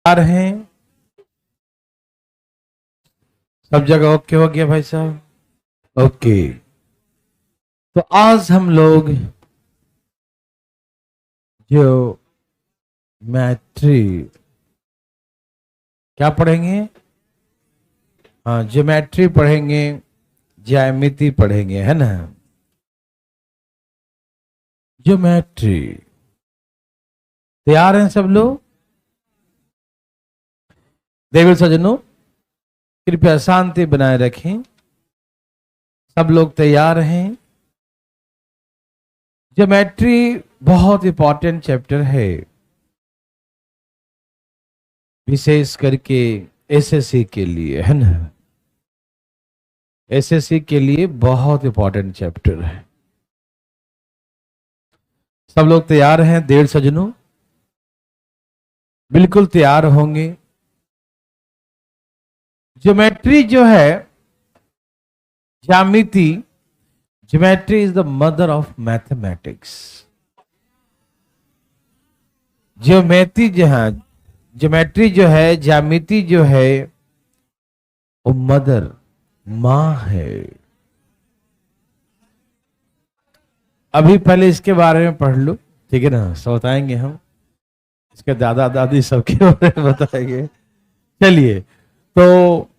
तैयार हैं? सब जगह ओके हो गया भाई साहब? ओके। तो आज हम लोग जो ज्योमेट्री क्या पढ़ेंगे? हाँ, ज्योमेट्री पढ़ेंगे, ज्यामिति पढ़ेंगे, है ना? ज्योमेट्री तैयार हैं सब लोग? देवी सज्जनों, कृपया शांति बनाए रखें। सब लोग तैयार हैं? ज्योमेट्री बहुत इंपॉर्टेंट चैप्टर है, विशेष करके एसएससी के लिए, है ना? एसएससी के लिए बहुत इंपॉर्टेंट चैप्टर है। सब लोग तैयार हैं देव सज्जनों? बिल्कुल तैयार होंगे। ज्योमेट्री जो है, ज्यामिति, geometry is the mother of mathematics. Geometry जो है, ज्योमेट्री जो है, ज्यामिति जो है, वो मदर, मां है। अभी पहले इसके बारे में पढ़ लो, ठीक है ना? सब बताएंगे हम, इसके दादा दादी सबके बारे में बताएंगे। चलिए, तो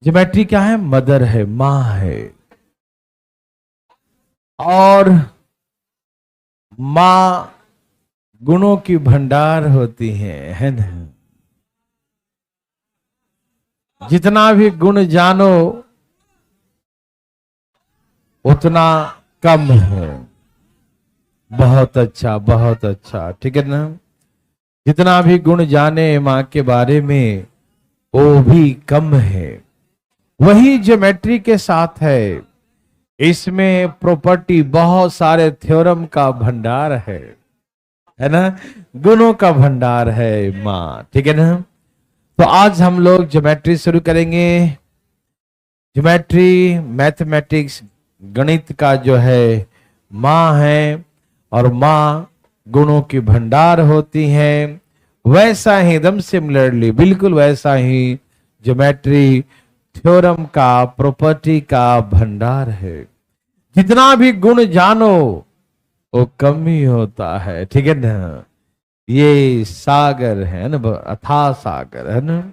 ज्योमेट्री क्या है? मदर है, मां है। और मां गुणों की भंडार होती है ना? जितना भी गुण जानो उतना कम है। बहुत अच्छा, बहुत अच्छा, ठीक है ना? जितना भी गुण जाने मां के बारे में वो भी कम है। वही ज्योमेट्री के साथ है। इसमें प्रॉपर्टी, बहुत सारे थ्योरम का भंडार है ना? गुणों का भंडार है मां, ठीक है ना? तो आज हम लोग ज्योमेट्री शुरू करेंगे। ज्योमेट्री, मैथमेटिक्स, गणित का जो है मां है, और मां गुणों की भंडार होती है। वैसा ही, एकदम सिमिलरली, बिल्कुल वैसा ही ज्योमेट्री थ्योरम का, प्रॉपर्टी का भंडार है। जितना भी गुण जानो वो कम ही होता है, ठीक है ना? ये सागर है ना, अथाह सागर है ना?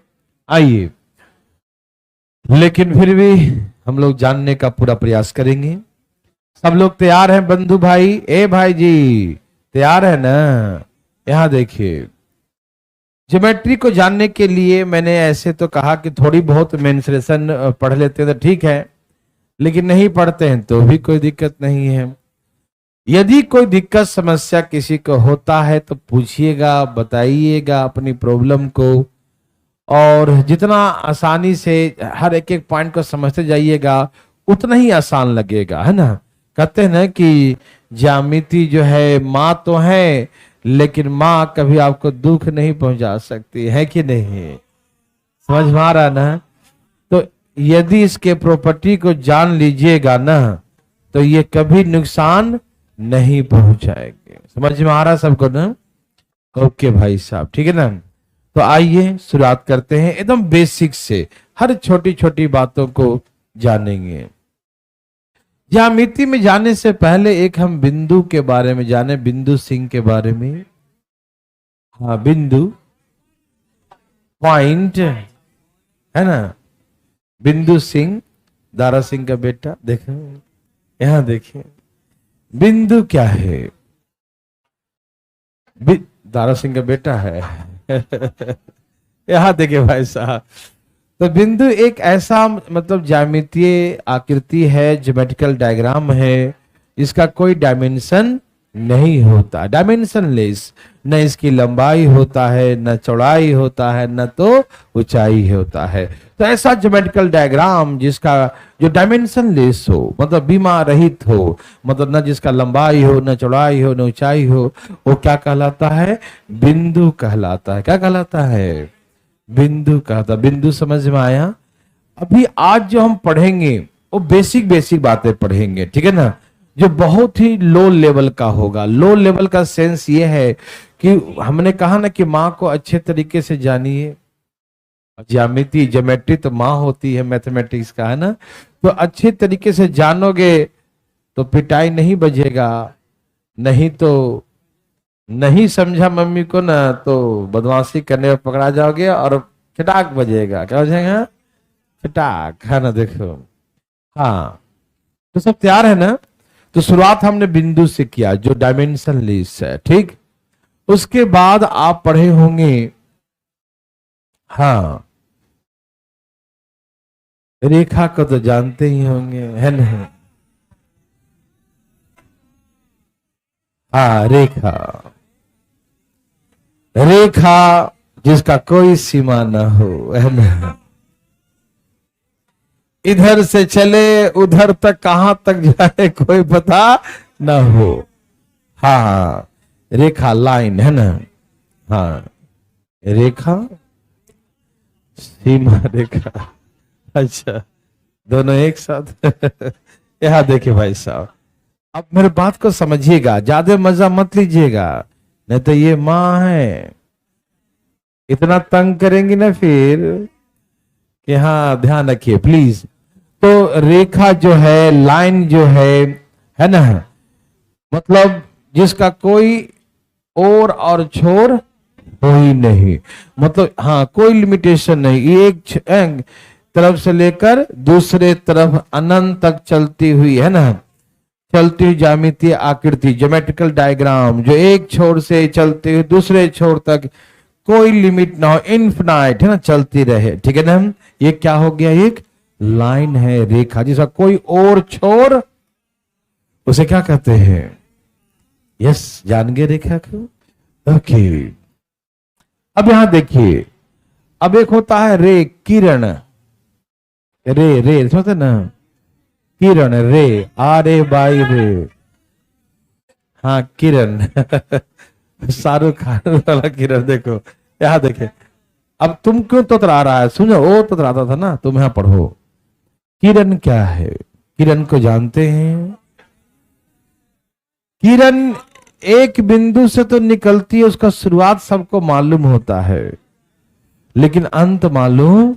आइए, लेकिन फिर भी हम लोग जानने का पूरा प्रयास करेंगे। सब लोग तैयार हैं बंधु भाई? ए भाई जी, तैयार है ना? यहां देखिए, ज्योमेट्री को जानने के लिए मैंने ऐसे तो कहा कि थोड़ी बहुत मेंसुरेशन पढ़ लेते हैं तो ठीक है, लेकिन नहीं पढ़ते हैं तो भी कोई दिक्कत नहीं है। यदि कोई दिक्कत, समस्या किसी को होता है तो पूछिएगा, बताइएगा अपनी प्रॉब्लम को, और जितना आसानी से हर एक एक पॉइंट को समझते जाइएगा उतना ही आसान लगेगा, है ना? कहते हैं ना कि ज्यामिति जो है माँ तो है, लेकिन माँ कभी आपको दुख नहीं पहुंचा सकती, है कि नहीं? समझ में आ रहा ना? तो यदि इसके प्रॉपर्टी को जान लीजिएगा ना, तो ये कभी नुकसान नहीं पहुंचाएंगे। समझ में आ रहा सबको ना? ओके भाई साहब, ठीक है ना? तो आइए शुरुआत करते हैं एकदम बेसिक से, हर छोटी छोटी बातों को जानेंगे। ज्यामिति में जाने से पहले एक हम बिंदु के बारे में जाने, बिंदु सिंह के बारे में। हाँ, बिंदु, पॉइंट, है ना? बिंदु सिंह, दारा सिंह का बेटा, देखो यहां देखिए, बिंदु क्या है? दारा सिंह का बेटा है। यहां देखिए भाई साहब, तो बिंदु एक ऐसा मतलब ज्यामितीय आकृति है, ज्योमेट्रिकल डायग्राम है, इसका कोई डायमेंशन नहीं होता, डायमेंशनलेस। न इसकी लंबाई होता है, न चौड़ाई होता है, न तो ऊंचाई होता है। तो ऐसा ज्योमेट्रिकल डायग्राम जिसका जो डायमेंशनलेस हो, मतलब बीमा रहित हो, मतलब न जिसका लंबाई हो, न चौड़ाई हो, न ऊंचाई हो, वो क्या कहलाता है? बिंदु कहलाता है। क्या कहलाता है? बिंदु कहता। बिंदु समझ में आया? अभी आज जो हम पढ़ेंगे वो बेसिक बेसिक बातें पढ़ेंगे, ठीक है ना? जो बहुत ही लो लेवल का होगा। लो लेवल का सेंस ये है कि हमने कहा ना कि माँ को अच्छे तरीके से जानिए। ज्यामिति ज्योमेट्री तो माँ होती है मैथमेटिक्स का, है ना। तो अच्छे तरीके से जानोगे तो पिटाई नहीं बजेगा, नहीं तो नहीं समझा मम्मी को ना तो बदमाशी करने में पकड़ा जाओगे और चटाक बजेगा। क्या हो जाएगा? चटाक, है ना। देखो, हाँ, तो सब तैयार है ना। तो शुरुआत हमने बिंदु से किया जो डायमेंशन लिस्ट है, ठीक। उसके बाद आप पढ़े होंगे, हाँ, रेखा को तो जानते ही होंगे, है ना। हाँ, रेखा, रेखा जिसका कोई सीमा ना हो, है ना। इधर से चले उधर तक, कहां तक जाए कोई पता ना हो। हाँ, रेखा, लाइन, है ना। हाँ, रेखा, सीमा रेखा। अच्छा, दोनों एक साथ। यहां देखिए भाई साहब, अब मेरे बात को समझिएगा, ज्यादा मजा मत लीजिएगा, नहीं तो ये माँ है, इतना तंग करेंगी ना फिर कि हाँ, ध्यान रखिए प्लीज। तो रेखा जो है, लाइन जो है ना, मतलब जिसका कोई और छोर हो ही नहीं, मतलब हाँ, कोई लिमिटेशन नहीं, ये एक तरफ से लेकर दूसरे तरफ अनंत तक चलती हुई, है ना, चलती हुई ज्यामितीय आकृति, ज्योमेट्रिकल डायग्राम, जो एक छोर से चलते हुए दूसरे छोर तक कोई लिमिट ना हो, इनफिनाइट, है ना, चलती रहे, ठीक है ना। ये क्या हो गया? एक लाइन है, रेखा, जिसका कोई और छोर, उसे क्या कहते हैं? यस, जान गए रेखा को। ओके, अब यहां देखिए, अब एक होता है रे, किरण, रे समझते ना, किरण, रे, RAY, हाँ, किरण। शाहरुख खान वाला किरण। देखो यहां देखे, अब तुम क्यों तोतरा रहा है? सुनो, वो तोतराता था ना, तुम यहां पढ़ो। किरण क्या है? किरण को जानते हैं? किरण एक बिंदु से तो निकलती है, उसका शुरुआत सबको मालूम होता है, लेकिन अंत मालूम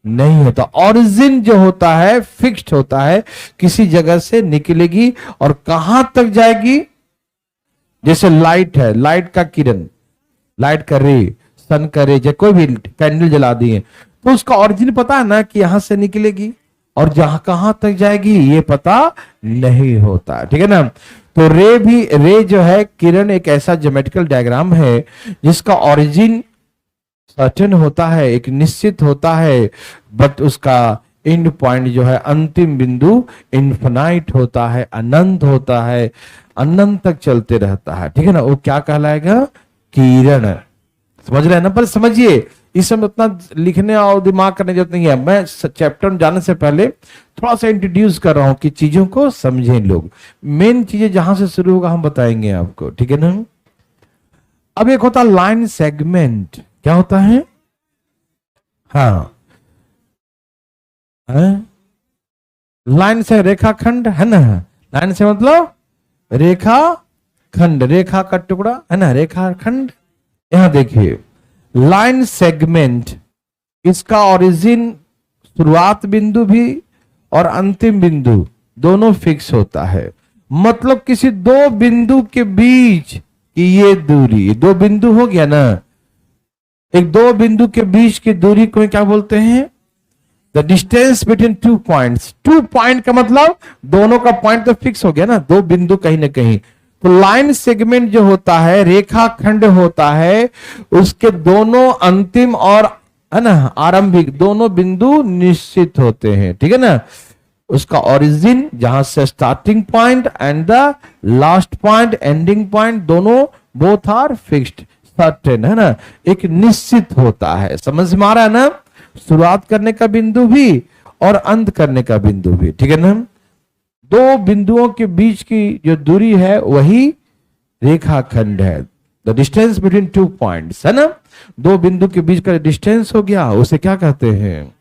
नहीं होता। ओरिजिन जो होता है फिक्स्ड होता है, किसी जगह से निकलेगी और कहां तक जाएगी। जैसे लाइट है, लाइट का किरण, लाइट का रे, सन का रे, जब कोई भी कैंडल जला दिए तो उसका ओरिजिन पता है ना कि यहां से निकलेगी और जहां कहां तक जाएगी ये पता नहीं होता, ठीक है ना। तो रे भी, रे जो है, किरण, एक ऐसा ज्योमेट्रिकल डायग्राम है जिसका ओरिजिन सर्टेन होता है, एक निश्चित होता है, बट उसका एंड पॉइंट जो है, अंतिम बिंदु, इनफिनाइट होता है, अनंत होता है, अनंत तक चलते रहता है, ठीक है ना। वो क्या कहलाएगा? किरण। समझ रहे हैं ना? पर समझिए, इस समय उतना लिखने और दिमाग करने की जरूरत नहीं है। मैं चैप्टर में जाने से पहले थोड़ा सा इंट्रोड्यूस कर रहा हूं कि चीजों को समझें लोग। मेन चीजें जहां से शुरू होगा हम बताएंगे आपको, ठीक है ना। अब एक होता है लाइन सेगमेंट। क्या होता है? हाँ, लाइन से रेखाखंड, है ना। लाइन से मतलब रेखा खंड, रेखा का टुकड़ा, है ना, रेखाखंड। यहां देखिए, लाइन सेगमेंट, इसका ओरिजिन, शुरुआत बिंदु भी और अंतिम बिंदु दोनों फिक्स होता है। मतलब किसी दो बिंदु के बीच की ये दूरी, दो बिंदु हो गया ना, एक दो बिंदु के बीच की दूरी को क्या बोलते हैं? The distance between 2 points. 2 point का मतलब दोनों का पॉइंट तो फिक्स हो गया ना, दो बिंदु कहीं ना कहीं। तो लाइन सेगमेंट जो होता है, रेखा खंड होता है, उसके दोनों अंतिम और, है ना, आरंभिक दोनों बिंदु निश्चित होते हैं, ठीक है ना। उसका ओरिजिन, जहां से starting point and the last point, ending point, दोनों बोथ आर फिक्स्ड, सर्टेन, है ना, एक निश्चित होता है। समझ में आ रहा है ना? शुरुआत करने का बिंदु भी और अंत करने का बिंदु भी, ठीक है ना। दो बिंदुओं के बीच की जो दूरी है वही रेखाखंड है। द डिस्टेंस बिटवीन 2 पॉइंट्स, है ना, दो बिंदु के बीच का डिस्टेंस हो गया, उसे क्या कहते हैं?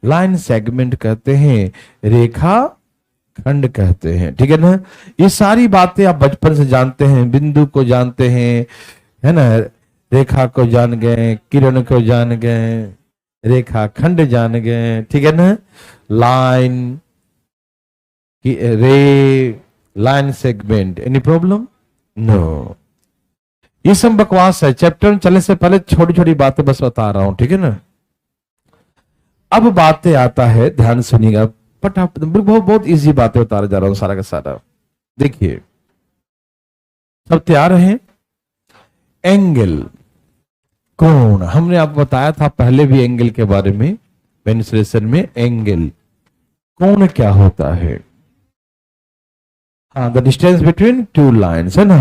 लाइन सेगमेंट कहते हैं, रेखा खंड कहते हैं, ठीक है ना। ये सारी बातें आप बचपन से जानते हैं, बिंदु को जानते हैं, है ना, रेखा को जान गए, किरण को जान गए, रेखा खंड जान गए, ठीक है ना, line ray, line segment, any problem? No. ये सब बकवास है। चैप्टर में चलने से पहले छोटी छोटी बातें बस बता रहा हूं, ठीक है ना। अब बातें आता है, ध्यान सुनिएगा, फटाफट, बहुत बहुत इजी बातें बता जा रहा हूं सारा का सारा। देखिए, सब तैयार हैं? एंगल, कोण, हमने आपको बताया था पहले भी एंगल के बारे में, मेंसुरेशन में। एंगल, कोण क्या होता है? हाँ, the distance between two lines, है ना।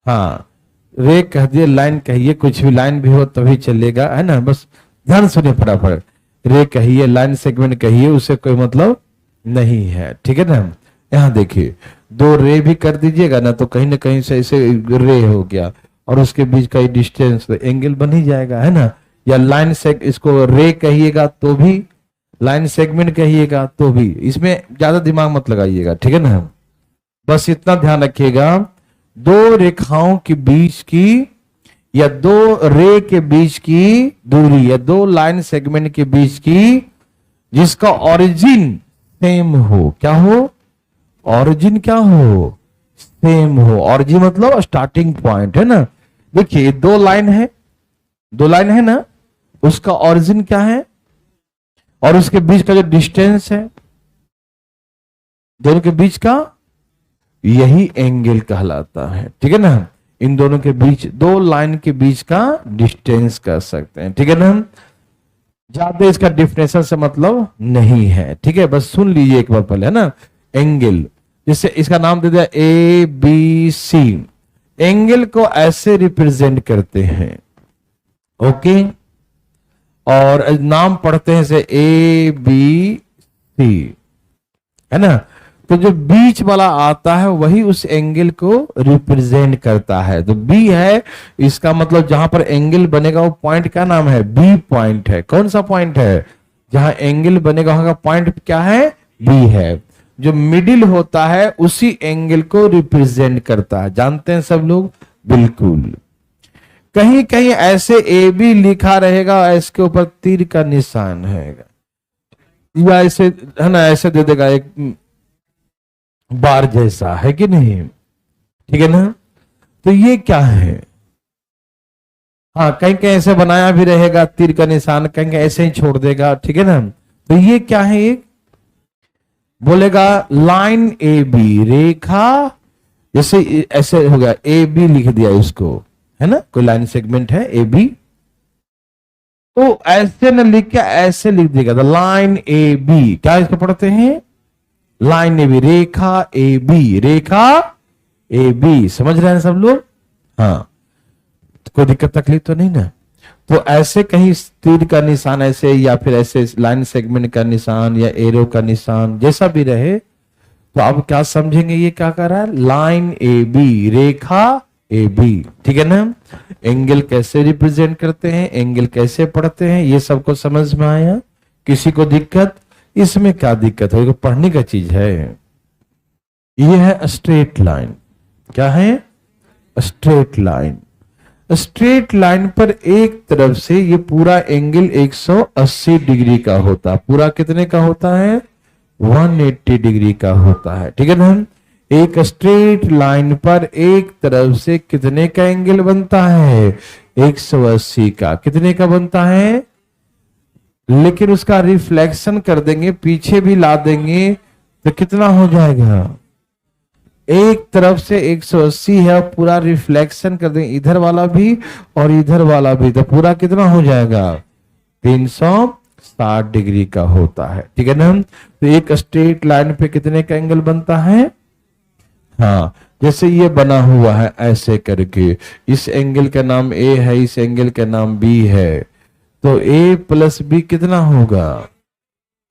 हाँ, रे कह दिए, लाइन कहिए, कुछ भी लाइन भी हो तभी चलेगा, है ना। बस ध्यान सुनिए फटाफट, रे कहिए, लाइन सेगमेंट कहिए, उससे कोई मतलब नहीं है, ठीक है ना। यहां देखिए, दो रे भी कर दीजिएगा ना तो कहीं ना कहीं से ऐसे रे हो गया और उसके बीच का डिस्टेंस, तो एंगल बन ही जाएगा, है ना। या लाइन से इसको रे कहिएगा तो भी, लाइन सेगमेंट कहिएगा तो भी, इसमें ज्यादा दिमाग मत लगाइएगा, ठीक है ना। बस इतना ध्यान रखिएगा, दो रेखाओं के बीच की या दो रे के बीच की दूरी या दो लाइन सेगमेंट के बीच की जिसका ओरिजिन सेम हो, क्या हो? ओरिजिन क्या हो? सेम हो। ओरिजिन मतलब स्टार्टिंग पॉइंट, है ना। देखिए, दो लाइन है, दो लाइन है ना, उसका ओरिजिन क्या है और उसके बीच का जो डिस्टेंस है दोनों के बीच का, यही एंगल कहलाता है, ठीक है ना। इन दोनों के बीच, दो लाइन के बीच का डिस्टेंस कर सकते हैं, ठीक है ना। ज्यादा इसका डिफिनेशन से मतलब नहीं है, ठीक है। बस सुन लीजिए एक बार पहले, है ना। एंगल, जैसे इसका नाम दे दिया ए बी सी, एंगल को ऐसे रिप्रेजेंट करते हैं, ओके। और नाम पढ़ते हैं से ए बी सी, है ना। तो जो बीच वाला आता है वही उस एंगल को रिप्रेजेंट करता है। तो बी है, इसका मतलब जहां पर एंगल बनेगा वो पॉइंट का नाम है बी पॉइंट है। कौन सा पॉइंट है? जहां एंगल बनेगा वहां का पॉइंट क्या है? बी है। जो मिडिल होता है उसी एंगल को रिप्रेजेंट करता है, जानते हैं सब लोग? बिल्कुल। कहीं कहीं ऐसे ए बी लिखा रहेगा, इसके ऊपर तीर का निशान है, या ऐसे, है ना, ऐसे दे देगा एक बार जैसा, है कि नहीं, ठीक है ना। तो ये क्या है? हाँ, कहीं कहीं ऐसे बनाया भी रहेगा तीर का निशान, कहीं कहीं ऐसे ही छोड़ देगा, ठीक है ना। तो ये क्या है? एक बोलेगा लाइन ए बी, रेखा, जैसे ऐसे हो गया, ए बी लिख दिया इसको, है ना, कोई लाइन सेगमेंट है ए बी, तो ऐसे न लिख के ऐसे लिख देगा, द लाइन ए बी, क्या इसको पढ़ते हैं? लाइन ए बी, रेखा ए बी, रेखा ए बी, समझ रहे हैं सब लोग? हाँ, तो कोई दिक्कत तकलीफ तो नहीं ना। तो ऐसे कहीं तीर का निशान ऐसे, या फिर ऐसे लाइन सेगमेंट का निशान या एरो का निशान, जैसा भी रहे, तो आप क्या समझेंगे ये क्या कर रहा है? लाइन ए बी, रेखा ए बी, ठीक है ना। एंगल कैसे रिप्रेजेंट करते हैं, एंगल कैसे पढ़ते हैं, ये सबको समझ में आया? किसी को दिक्कत? इसमें क्या दिक्कत है, पढ़ने का चीज है। ये है स्ट्रेट लाइन। क्या है? Straight line. स्ट्रेट लाइन पर एक तरफ से ये पूरा एंगल 180 डिग्री का होता है। पूरा कितने का होता है? 180 डिग्री का होता है, ठीक है ना। एक स्ट्रेट लाइन पर एक तरफ से कितने का एंगल बनता है? 180 का। कितने का बनता है? लेकिन उसका रिफ्लेक्शन कर देंगे, पीछे भी ला देंगे, तो कितना हो जाएगा? एक तरफ से 180 है, पूरा रिफ्लेक्शन कर देंगे, इधर वाला भी और इधर वाला भी, तो पूरा कितना हो जाएगा? 360 डिग्री का होता है, ठीक है ना। तो एक स्ट्रेट लाइन पे कितने का एंगल बनता है? हाँ, जैसे ये बना हुआ है ऐसे करके, इस एंगल का नाम ए है, इस एंगल का नाम बी है, तो ए प्लस बी कितना होगा?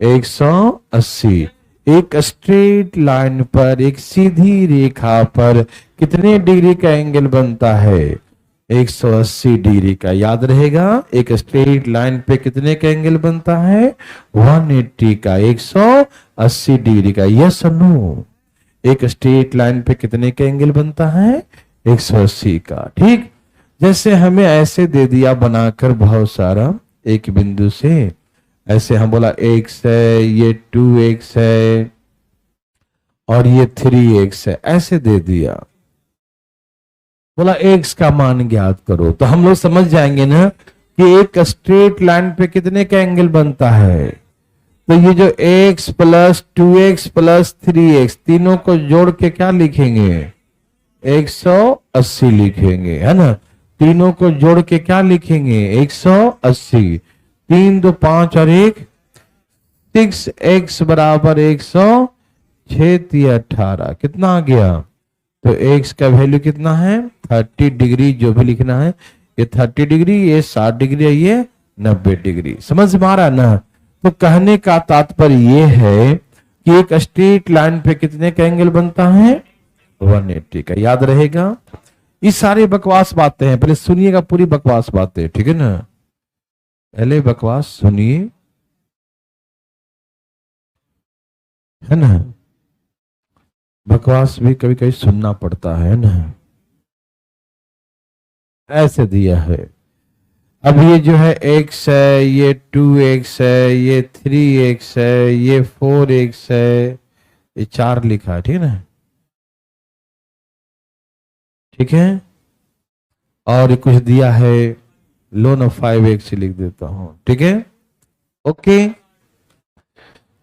180। एक स्ट्रेट लाइन पर, एक सीधी रेखा पर कितने डिग्री का एंगल बनता है? 180 डिग्री का। याद रहेगा, एक स्ट्रेट लाइन पे कितने का एंगल बनता है? 180 का, 180 डिग्री का। यस और नो? एक स्ट्रेट लाइन पे कितने का एंगल बनता है? 180 का, ठीक। जैसे हमें ऐसे दे दिया बनाकर बहुत सारा एक बिंदु से, ऐसे हम बोला x है, ये 2x है और ये 3x है, ऐसे दे दिया, बोला x का मान ज्ञात करो, तो हम लोग समझ जाएंगे ना कि एक स्ट्रेट लाइन पे कितने का एंगल बनता है। तो ये जो x plus 2x plus 3x तीनों को जोड़ के क्या लिखेंगे, 180 लिखेंगे, है ना। तीनों को जोड़ के क्या लिखेंगे, 180। 3 2 5 और 1 6x बराबर 100, 6 18 कितना आ गया। तो x का वैल्यू कितना है 30 डिग्री, जो भी लिखना है, ये 30 डिग्री, ये 60 डिग्री है, ये 90 डिग्री। समझ में आ रहा ना। तो कहने का तात्पर्य ये है कि एक स्ट्रेट लाइन पे कितने का एंगल बनता है, 180 का। याद रहेगा। ये सारे बकवास बातें हैं, पहले सुनिएगा पूरी बकवास बातें, ठीक है ना। पहले बकवास सुनिए, है ना। बकवास भी कभी कभी सुनना पड़ता है ना। ऐसे दिया है, अब ये जो है x है, ये 2x है, ये 3x है, ये 4x है, ये 4 लिखा है, ठीक है ना, ठीक है। और कुछ दिया है, लो ना 5x लिख देता हूं, ठीक है, ओके।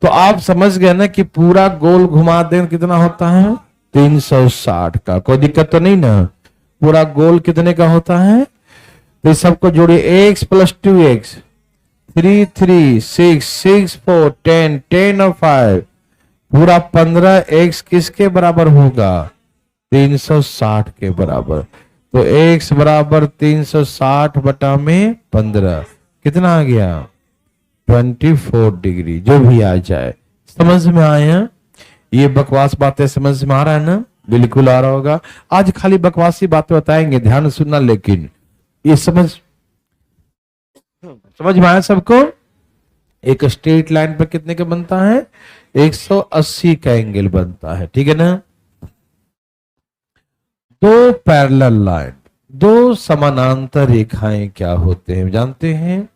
तो आप समझ गए ना कि पूरा गोल घुमा दें कितना होता है 360 का, कोई दिक्कत तो नहीं ना। पूरा गोल कितने का होता है, तो सबको जोड़िए, x प्लस 2x 3 3 6 6 4 10 10 और 5 पूरा 15x किसके बराबर होगा, 360 के बराबर। तो x बराबर 360 बटा में 15 कितना आ गया, 24 डिग्री, जो भी आ जाए। समझ में आया। ये बकवास बातें समझ में आ रहा है ना, बिल्कुल आ रहा होगा। आज खाली बकवासी बातें बताएंगे, ध्यान सुनना, लेकिन ये समझ में आया सबको। एक स्ट्रेट लाइन पर कितने का बनता है, 180 का एंगल बनता है, ठीक है ना। दो पैरेलल लाइन, दो समानांतर रेखाएं क्या होते हैं जानते हैं।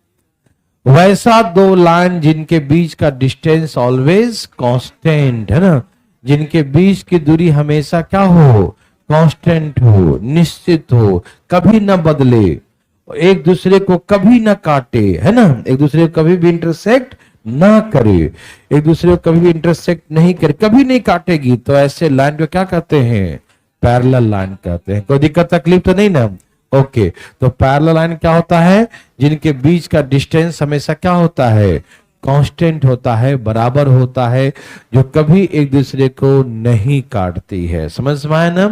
वैसा दो लाइन जिनके बीच का डिस्टेंस ऑलवेज कांस्टेंट, है ना, जिनके बीच की दूरी हमेशा क्या हो, कांस्टेंट हो, निश्चित हो, कभी ना बदले, एक दूसरे को कभी ना काटे, है ना, एक दूसरे को कभी भी इंटरसेक्ट ना करे, एक दूसरे को कभी भी इंटरसेक्ट नहीं करे, कभी नहीं काटेगी। तो ऐसे लाइन को क्या कहते हैं, पैरेलल लाइन कहते हैं। कोई दिक्कत तकलीफ तो नहीं ना, ओके। तो पैरेलल लाइन क्या होता है, जिनके बीच का डिस्टेंस हमेशा क्या होता है, कांस्टेंट होता है, बराबर होता है, जो कभी एक दूसरे को नहीं काटती है। समझ में आया ना।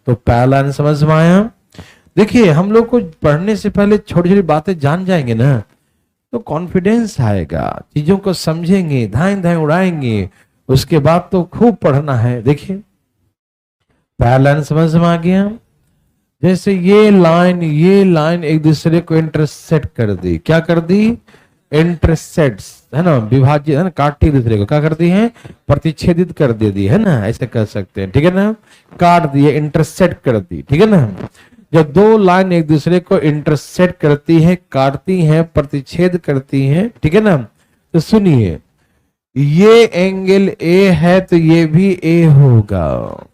तो पैरेलल लाइन समझ में आया। देखिए, हम लोग को पढ़ने से पहले छोटी छोटी बातें जान जाएंगे ना, तो कॉन्फिडेंस आएगा, चीजों को समझेंगे, धाएं धाएं उड़ाएंगे, उसके बाद तो खूब पढ़ना है। देखिए, पैरेलल लाइन समझ में आ गया। जैसे ये लाइन एक दूसरे को इंटरसेक्ट कर दी, क्या कर दी, इंटरसेक्ट, है ना, विभाजित, है ना, काटी दूसरे को क्या कर दी है, प्रतिच्छेदित कर दे दी, है ना, ऐसे कर सकते हैं, ठीक है ना। काट दिए, इंटरसेक्ट कर दी, ठीक है ना। जब दो लाइन एक दूसरे को इंटरसेक्ट करती है, काटती है, प्रतिच्छेद करती है, ठीक है ना। तो सुनिए, ये एंगल ए है तो ये भी ए होगा।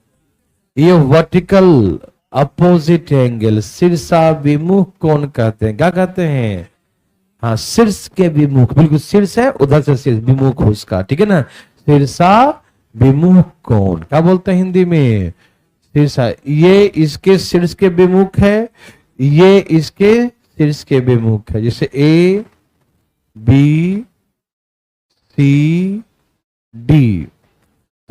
ये वर्टिकल अपोजिट एंगल, शीर्षाभिमुख कोण कहते हैं। क्या कहते हैं, हाँ, शीर्ष के विमुख, बिल्कुल शीर्ष है, उधर से शीर्ष विमुख हो उसका, ठीक है ना। शीर्षाभिमुख कोण क्या बोलते हैं हिंदी में, शीर्षा। ये इसके शीर्ष के विमुख है, ये इसके शीर्ष के विमुख है। जैसे ए बी सी डी,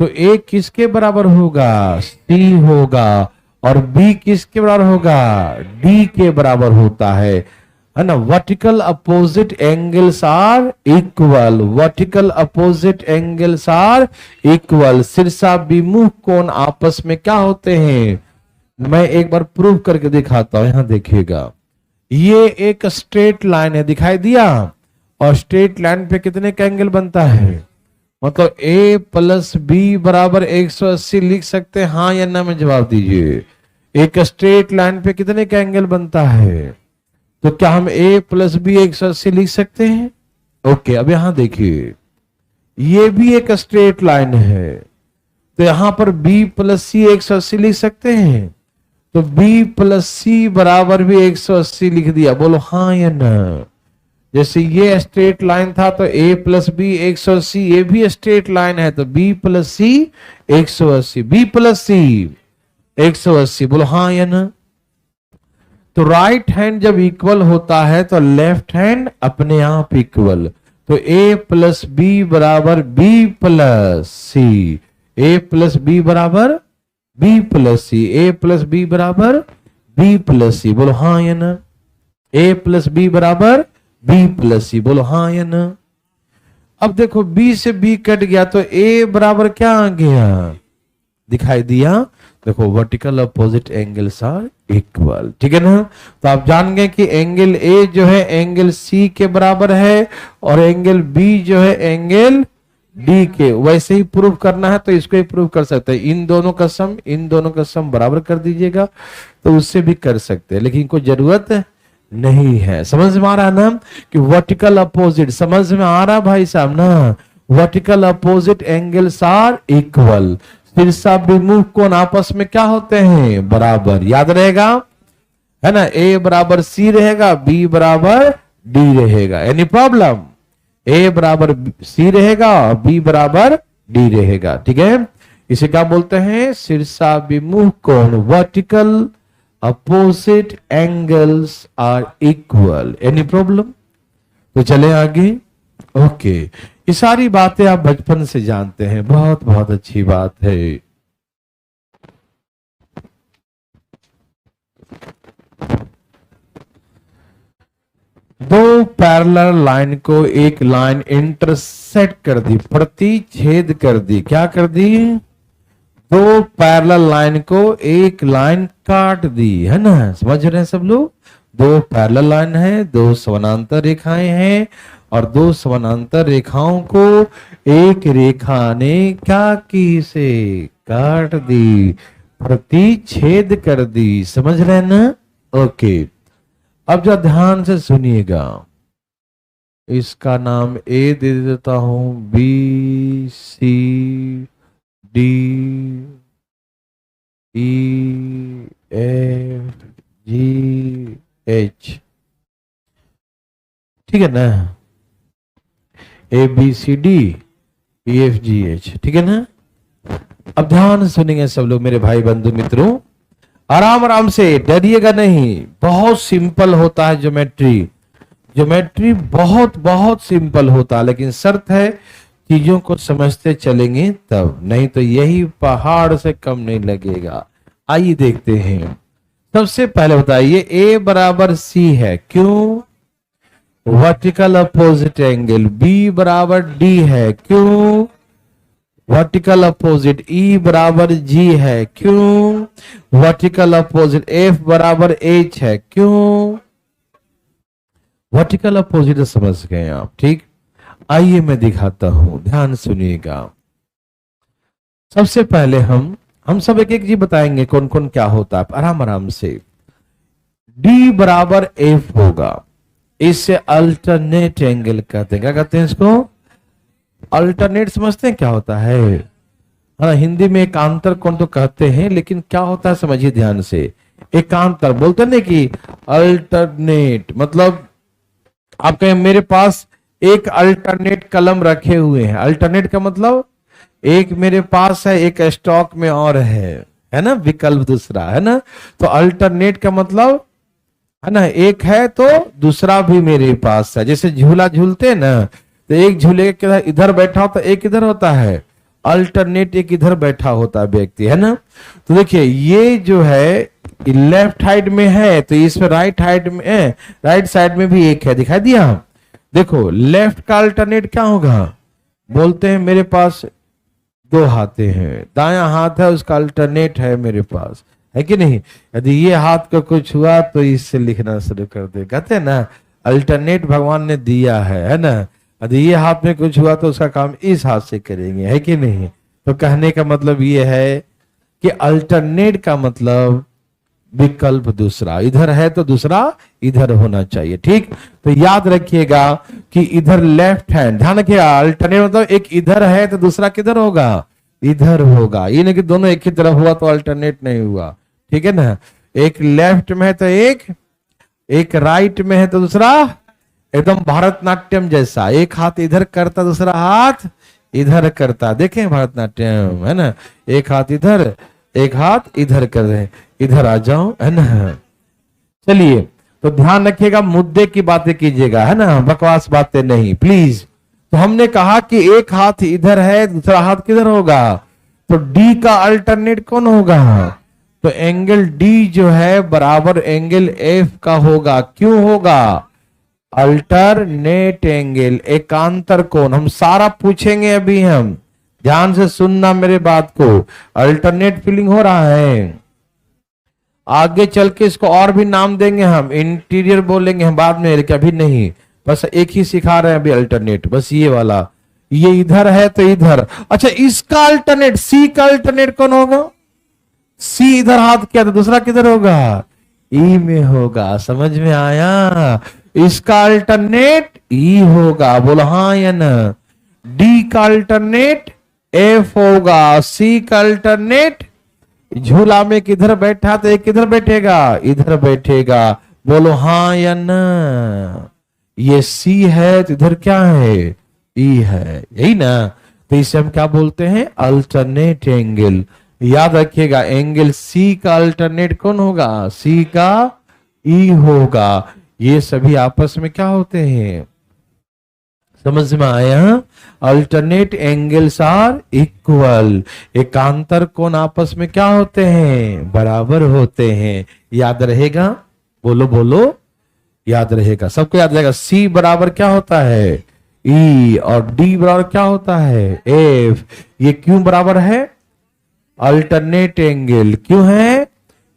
तो ए किसके बराबर होगा, सी होगा, और बी किसके बराबर होगा, डी के बराबर होता है ना। Vertical opposite angles are equal, vertical opposite angles are equal. शीर्षाभिमुख कोण आपस में क्या होते हैं, मैं एक बार प्रूव करके दिखाता हूं, यहां देखिएगा। ये एक स्ट्रेट लाइन है, दिखाई दिया, और स्ट्रेट लाइन पे कितने का एंगल बनता है, मतलब a प्लस बी बराबर 180 लिख सकते हैं, हाँ या ना में जवाब दीजिए। एक स्ट्रेट लाइन पे कितने का एंगल बनता है? तो क्या हम a प्लस बी 180 लिख सकते हैं? ओके, अब यहां देखिए, ये भी एक स्ट्रेट लाइन है, तो यहां पर b प्लस सी 180 लिख सकते हैं। तो b प्लस सी बराबर भी 180 लिख दिया, बोलो हाँ या ना। जैसे ये स्ट्रेट लाइन था तो a प्लस बी 180, ये भी स्ट्रेट लाइन है तो b प्लस सी 180, b प्लस सी 180, बोलो हाँ या ना। तो राइट हैंड जब इक्वल होता है तो लेफ्ट हैंड अपने आप इक्वल, तो a प्लस बी बराबर b plus c, a plus b बराबर b plus c, a plus b बराबर b प्लस सी, बोलो हाँ या ना। a प्लस बी बराबर b प्लस सी, बोलो हाँ या ना। अब देखो b से b कट गया तो a बराबर क्या आ गया, दिखाई दिया। देखो vertical opposite angles are equal, ठीक है ना। तो आप जान गए कि एंगल ए जो है एंगल सी के बराबर है और एंगल बी जो है एंगल डी के। वैसे ही प्रूव करना है तो इसको ही प्रूव कर सकते हैं, इन दोनों का सम बराबर कर दीजिएगा तो उससे भी कर सकते हैं, लेकिन कोई जरूरत नहीं है। समझ में आ रहा है ना कि वर्टिकल अपोजिट, समझ में आ रहा भाई साहब ना, vertical opposite angles are equal. शीर्षा विमुख कोण आपस में क्या होते हैं, बराबर, याद रहेगा है ना। a बराबर सी रहेगा, b बराबर d रहेगा, एनी प्रॉब्लम। a बराबर सी रहेगा, b बराबर d रहेगा, ठीक है। इसे क्या बोलते हैं, शीर्षा विमुख कोण, vertical opposite angles are equal, any problem. तो चले आगे। ओके, ये सारी बातें आप बचपन से जानते हैं, बहुत बहुत अच्छी बात है। दो पैरेलल लाइन को एक लाइन इंटरसेक्ट कर दी, प्रतिच्छेद कर दी, क्या कर दी, दो पैरेलल लाइन को एक लाइन काट दी, है ना। समझ रहे हैं सब लोग, दो पैरेलल लाइन है, दो समानांतर रेखाएं हैं और दो समानांतर रेखाओं को एक रेखा ने क्या की, से काट दी, प्रतिच्छेद कर दी। समझ रहे हैं ना। ओके, अब जरा ध्यान से सुनिएगा, इसका नाम ए दे देता हूं, b c d e f g h, ठीक है ना, a b c d e f g h, ठीक है ना। अब ध्यान सुनेंगे सब लोग, मेरे भाई बंधु मित्रों, आराम आराम से, डरिएगा नहीं, बहुत सिंपल होता है ज्योमेट्री। ज्योमेट्री बहुत बहुत सिंपल होता है, लेकिन शर्त है चीजों को समझते चलेंगे तब, नहीं तो यही पहाड़ से कम नहीं लगेगा। आइए देखते हैं। सबसे पहले बताइए, a बराबर c है, क्यों, वर्टिकल अपोजिट एंगल। b बराबर d है, क्यों, वर्टिकल अपोजिट। e बराबर g है, क्यों, वर्टिकल अपोजिट। f बराबर h है, क्यों, वर्टिकल अपोजिट। समझ गए आप, ठीक। आइए मैं दिखाता हूं, ध्यान सुनिएगा। सबसे पहले हम सब एक एक जी बताएंगे कौन कौन क्या होता है, आराम आराम से। d बराबर f होगा, इससे अल्टरनेट एंगल कहते हैं। क्या कहते हैं इसको, अल्टरनेट। समझते हैं क्या होता है, हाँ, हिंदी में एकांतर कोण तो कहते हैं, लेकिन क्या होता है समझिए ध्यान से। एकांतर बोलते नहीं कि अल्टरनेट, मतलब आप कहें मेरे पास एक अल्टरनेट कलम रखे हुए हैं, अल्टरनेट का मतलब एक मेरे पास है, एक स्टॉक में और है ना, विकल्प दूसरा, है ना। तो अल्टरनेट का मतलब है ना, एक है तो दूसरा भी मेरे पास है। जैसे झूला झूलते हैं ना, तो एक झूले के इधर बैठा होता है, एक इधर होता है, अल्टरनेट एक इधर बैठा होता है व्यक्ति, है ना। तो देखिए ये जो है लेफ्ट साइड में है, तो इसमें राइट साइड में है, राइट साइड में भी एक है, दिखाई दिया। देखो लेफ्ट का अल्टरनेट क्या होगा, बोलते हैं मेरे पास दो हाथे हैं, दायां हाथ है उसका अल्टरनेट है मेरे पास, है कि नहीं। यदि ये हाथ का कुछ हुआ तो इससे लिखना शुरू कर दे, कहते हैं ना अल्टरनेट भगवान ने दिया है ना। यदि ये हाथ में कुछ हुआ तो उसका काम इस हाथ से करेंगे, है कि नहीं। तो कहने का मतलब ये है कि अल्टरनेट का मतलब विकल्प दूसरा, इधर है तो दूसरा इधर होना चाहिए। ठीक, तो याद रखिएगा कि इधर लेफ्ट हैंड, ध्यान रखिएगा, अल्टरनेट मतलब एक इधर है तो दूसरा किधर होगा, इधर होगा। ये नहीं कि दोनों एक ही तरफ हुआ तो अल्टरनेट नहीं हुआ, ठीक है ना। एक लेफ्ट में है तो एक राइट में है तो दूसरा, एकदम भरतनाट्यम जैसा, एक हाथ इधर करता दूसरा हाथ इधर करता। देखें भरतनाट्यम है ना, एक हाथ इधर एक हाथ इधर कर रहे, इधर आ जाओ, है ना। चलिए, तो ध्यान रखिएगा, मुद्दे की बातें कीजिएगा, है ना, बकवास बातें नहीं प्लीज। तो हमने कहा कि एक हाथ इधर है दूसरा हाथ किधर होगा, तो डी का अल्टरनेट कौन होगा, तो एंगल डी जो है बराबर एंगल एफ का होगा। क्यों होगा, अल्टरनेट एंगल, एकांतर कोण। हम सारा पूछेंगे अभी, हम ध्यान से सुनना मेरे बात को। अल्टरनेट फीलिंग हो रहा है, आगे चल के इसको और भी नाम देंगे हम, इंटीरियर बोलेंगे हम बाद में, लेकिन अभी नहीं, बस एक ही सिखा रहे हैं अभी अल्टरनेट, बस ये वाला। ये इधर है तो इधर, अच्छा इसका अल्टरनेट, सी का अल्टरनेट कौन होगा, सी इधर हाथ किया तो दूसरा किधर होगा, ई में होगा। समझ में आया, इसका अल्टरनेट ई होगा, बोलो हाँ या ना। डी का अल्टरनेट एफ होगा, सी का अल्टरनेट, झूला में किधर बैठा तो एक किधर बैठेगा, इधर बैठेगा, बोलो हाँ या ना। ये सी है तो इधर क्या है, ई है, यही ना। तो इसे हम क्या बोलते हैं, अल्टरनेट एंगल। याद रखिएगा, एंगल सी का अल्टरनेट कौन होगा, सी का ई होगा। ये सभी आपस में क्या होते हैं, समझ में आया, अल्टरनेट एंगल्स आर इक्वल। एकांतर कोण आपस में क्या होते हैं, बराबर होते हैं। याद रहेगा, बोलो बोलो, याद रहेगा, सबको याद रहेगा। सी बराबर क्या होता है, ई, और डी बराबर क्या होता है, एफ। ये क्यों बराबर है, अल्टरनेट एंगल क्यों है,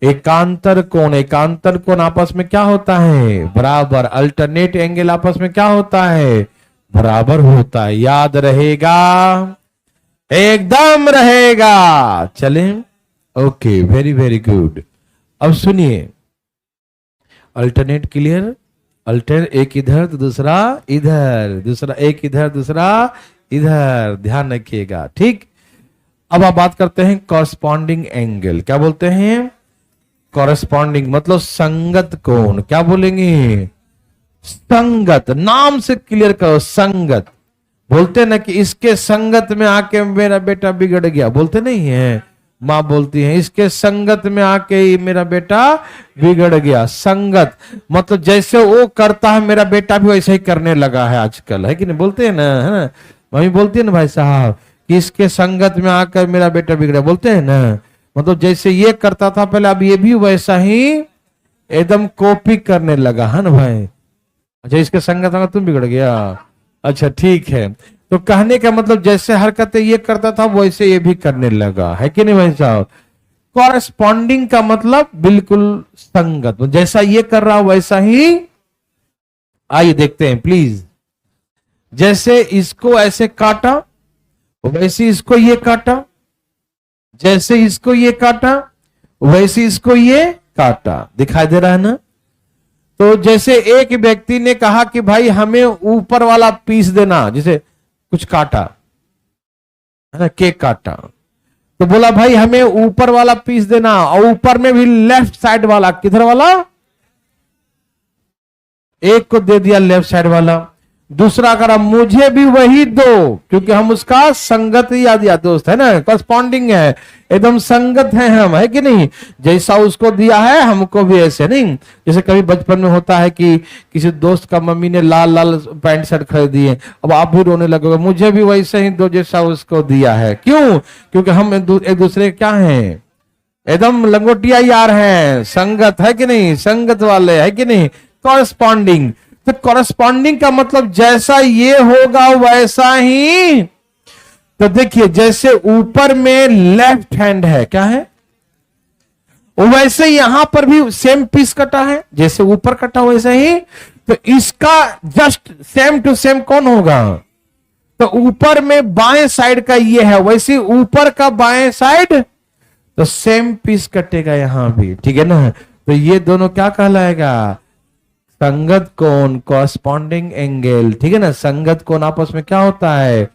एकांतर कोण। एकांतर कोण आपस में क्या होता है, बराबर। अल्टरनेट एंगल आपस में क्या होता है, बराबर होता है। याद रहेगा, एकदम रहेगा। चलें, ओके, वेरी वेरी गुड। अब सुनिए, अल्टरनेट क्लियर, अल्टर एक इधर तो दूसरा इधर, दूसरा एक इधर दूसरा इधर, ध्यान रखिएगा। ठीक, अब आप बात करते हैं कॉरस्पॉन्डिंग एंगल। क्या बोलते हैं, कॉरस्पॉन्डिंग मतलब संगत कोण। क्या बोलेंगे, संगत, नाम से क्लियर करो, संगत। बोलते ना कि इसके संगत में आके मेरा बेटा बिगड़ गया, बोलते नहीं है, माँ बोलती है इसके संगत में आके ही मेरा बेटा बिगड़ गया। संगत मतलब जैसे वो करता है मेरा बेटा भी वैसे ही करने लगा है आजकल, है कि नहीं, बोलते हैं ना, है ना, मम्मी बोलती है ना भाई साहब कि इसके संगत में आकर मेरा बेटा बिगड़ा, बोलते हैं ना। मतलब जैसे ये करता था पहले, अब ये भी वैसा ही एकदम कॉपी करने लगा, है ना भाई। अच्छा, इसके संगत में तुम बिगड़ गया, अच्छा ठीक है। तो कहने का मतलब जैसे हरकतें ये करता था वैसे ये भी करने लगा, है कि नहीं भाई साहब। कॉरेस्पॉन्डिंग का मतलब बिल्कुल संगत, जैसा ये कर रहा वैसा ही। आइए देखते हैं प्लीज, जैसे इसको ऐसे काटा वैसे इसको ये काटा, जैसे इसको ये काटा वैसे इसको ये काटा, दिखाई दे रहा है ना। तो जैसे एक व्यक्ति ने कहा कि भाई हमें ऊपर वाला पीस देना, जैसे कुछ काटा है ना, केक काटा, तो बोला भाई हमें ऊपर वाला पीस देना, और ऊपर में भी लेफ्ट साइड वाला, किधर वाला, एक को दे दिया लेफ्ट साइड वाला, दूसरा करा मुझे भी वही दो, क्योंकि हम उसका संगत याद या दोस्त है ना, कॉरस्पॉन्डिंग है, एकदम संगत है हम, है कि नहीं। जैसा उसको दिया है हमको भी ऐसे नहीं। जैसे कभी बचपन में होता है कि किसी दोस्त का मम्मी ने लाल लाल पैंट शर्ट खरीद दिए, अब आप भी रोने लगोगे, मुझे भी वैसे ही दो जैसा उसको दिया है। क्यों, क्योंकि हम एक दूसरे क्या हैं, एकदम लंगोटिया यार हैं, संगत है कि नहीं, संगत वाले, है कि नहीं। कॉरस्पॉन्डिंग, तो कॉरस्पॉन्डिंग का मतलब जैसा ये होगा वैसा ही। तो देखिए जैसे ऊपर में लेफ्ट हैंड है, क्या है, वैसे यहां पर भी सेम पीस कटा है, जैसे ऊपर कटा वैसे ही। तो इसका जस्ट सेम टू सेम कौन होगा, तो ऊपर में बाएं साइड का ये है, वैसे ऊपर का बाएं साइड। तो सेम पीस कटेगा यहां भी, ठीक है ना। तो ये दोनों क्या कहलाएगा, संगत कोण, कॉरस्पॉन्डिंग एंगल, ठीक है ना। संगत कोण आपस में क्या होता है,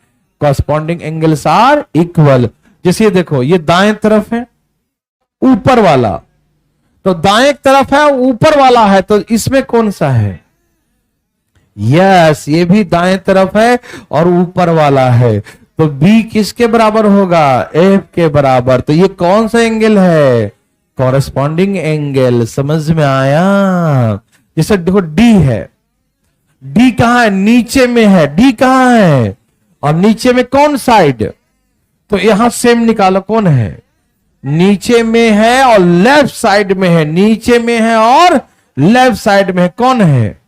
कॉरस्पॉन्डिंग एंगल्स आर इक्वल। जैसे ये देखो, ये दाएं तरफ है ऊपर वाला, तो दाएं तरफ है ऊपर वाला है, तो इसमें कौन सा है, यस ये भी दाएं तरफ है और ऊपर वाला है, तो बी किसके बराबर होगा, एफ के बराबर। तो ये कौन सा एंगल है, कॉरस्पॉन्डिंग एंगल। समझ में आया। जैसे देखो डी है, डी कहां है, नीचे में है, डी कहां है, और नीचे में कौन साइड, तो यहां सेम निकालो कौन है, नीचे में है और लेफ्ट साइड में है, नीचे में है और लेफ्ट साइड में है, कौन है,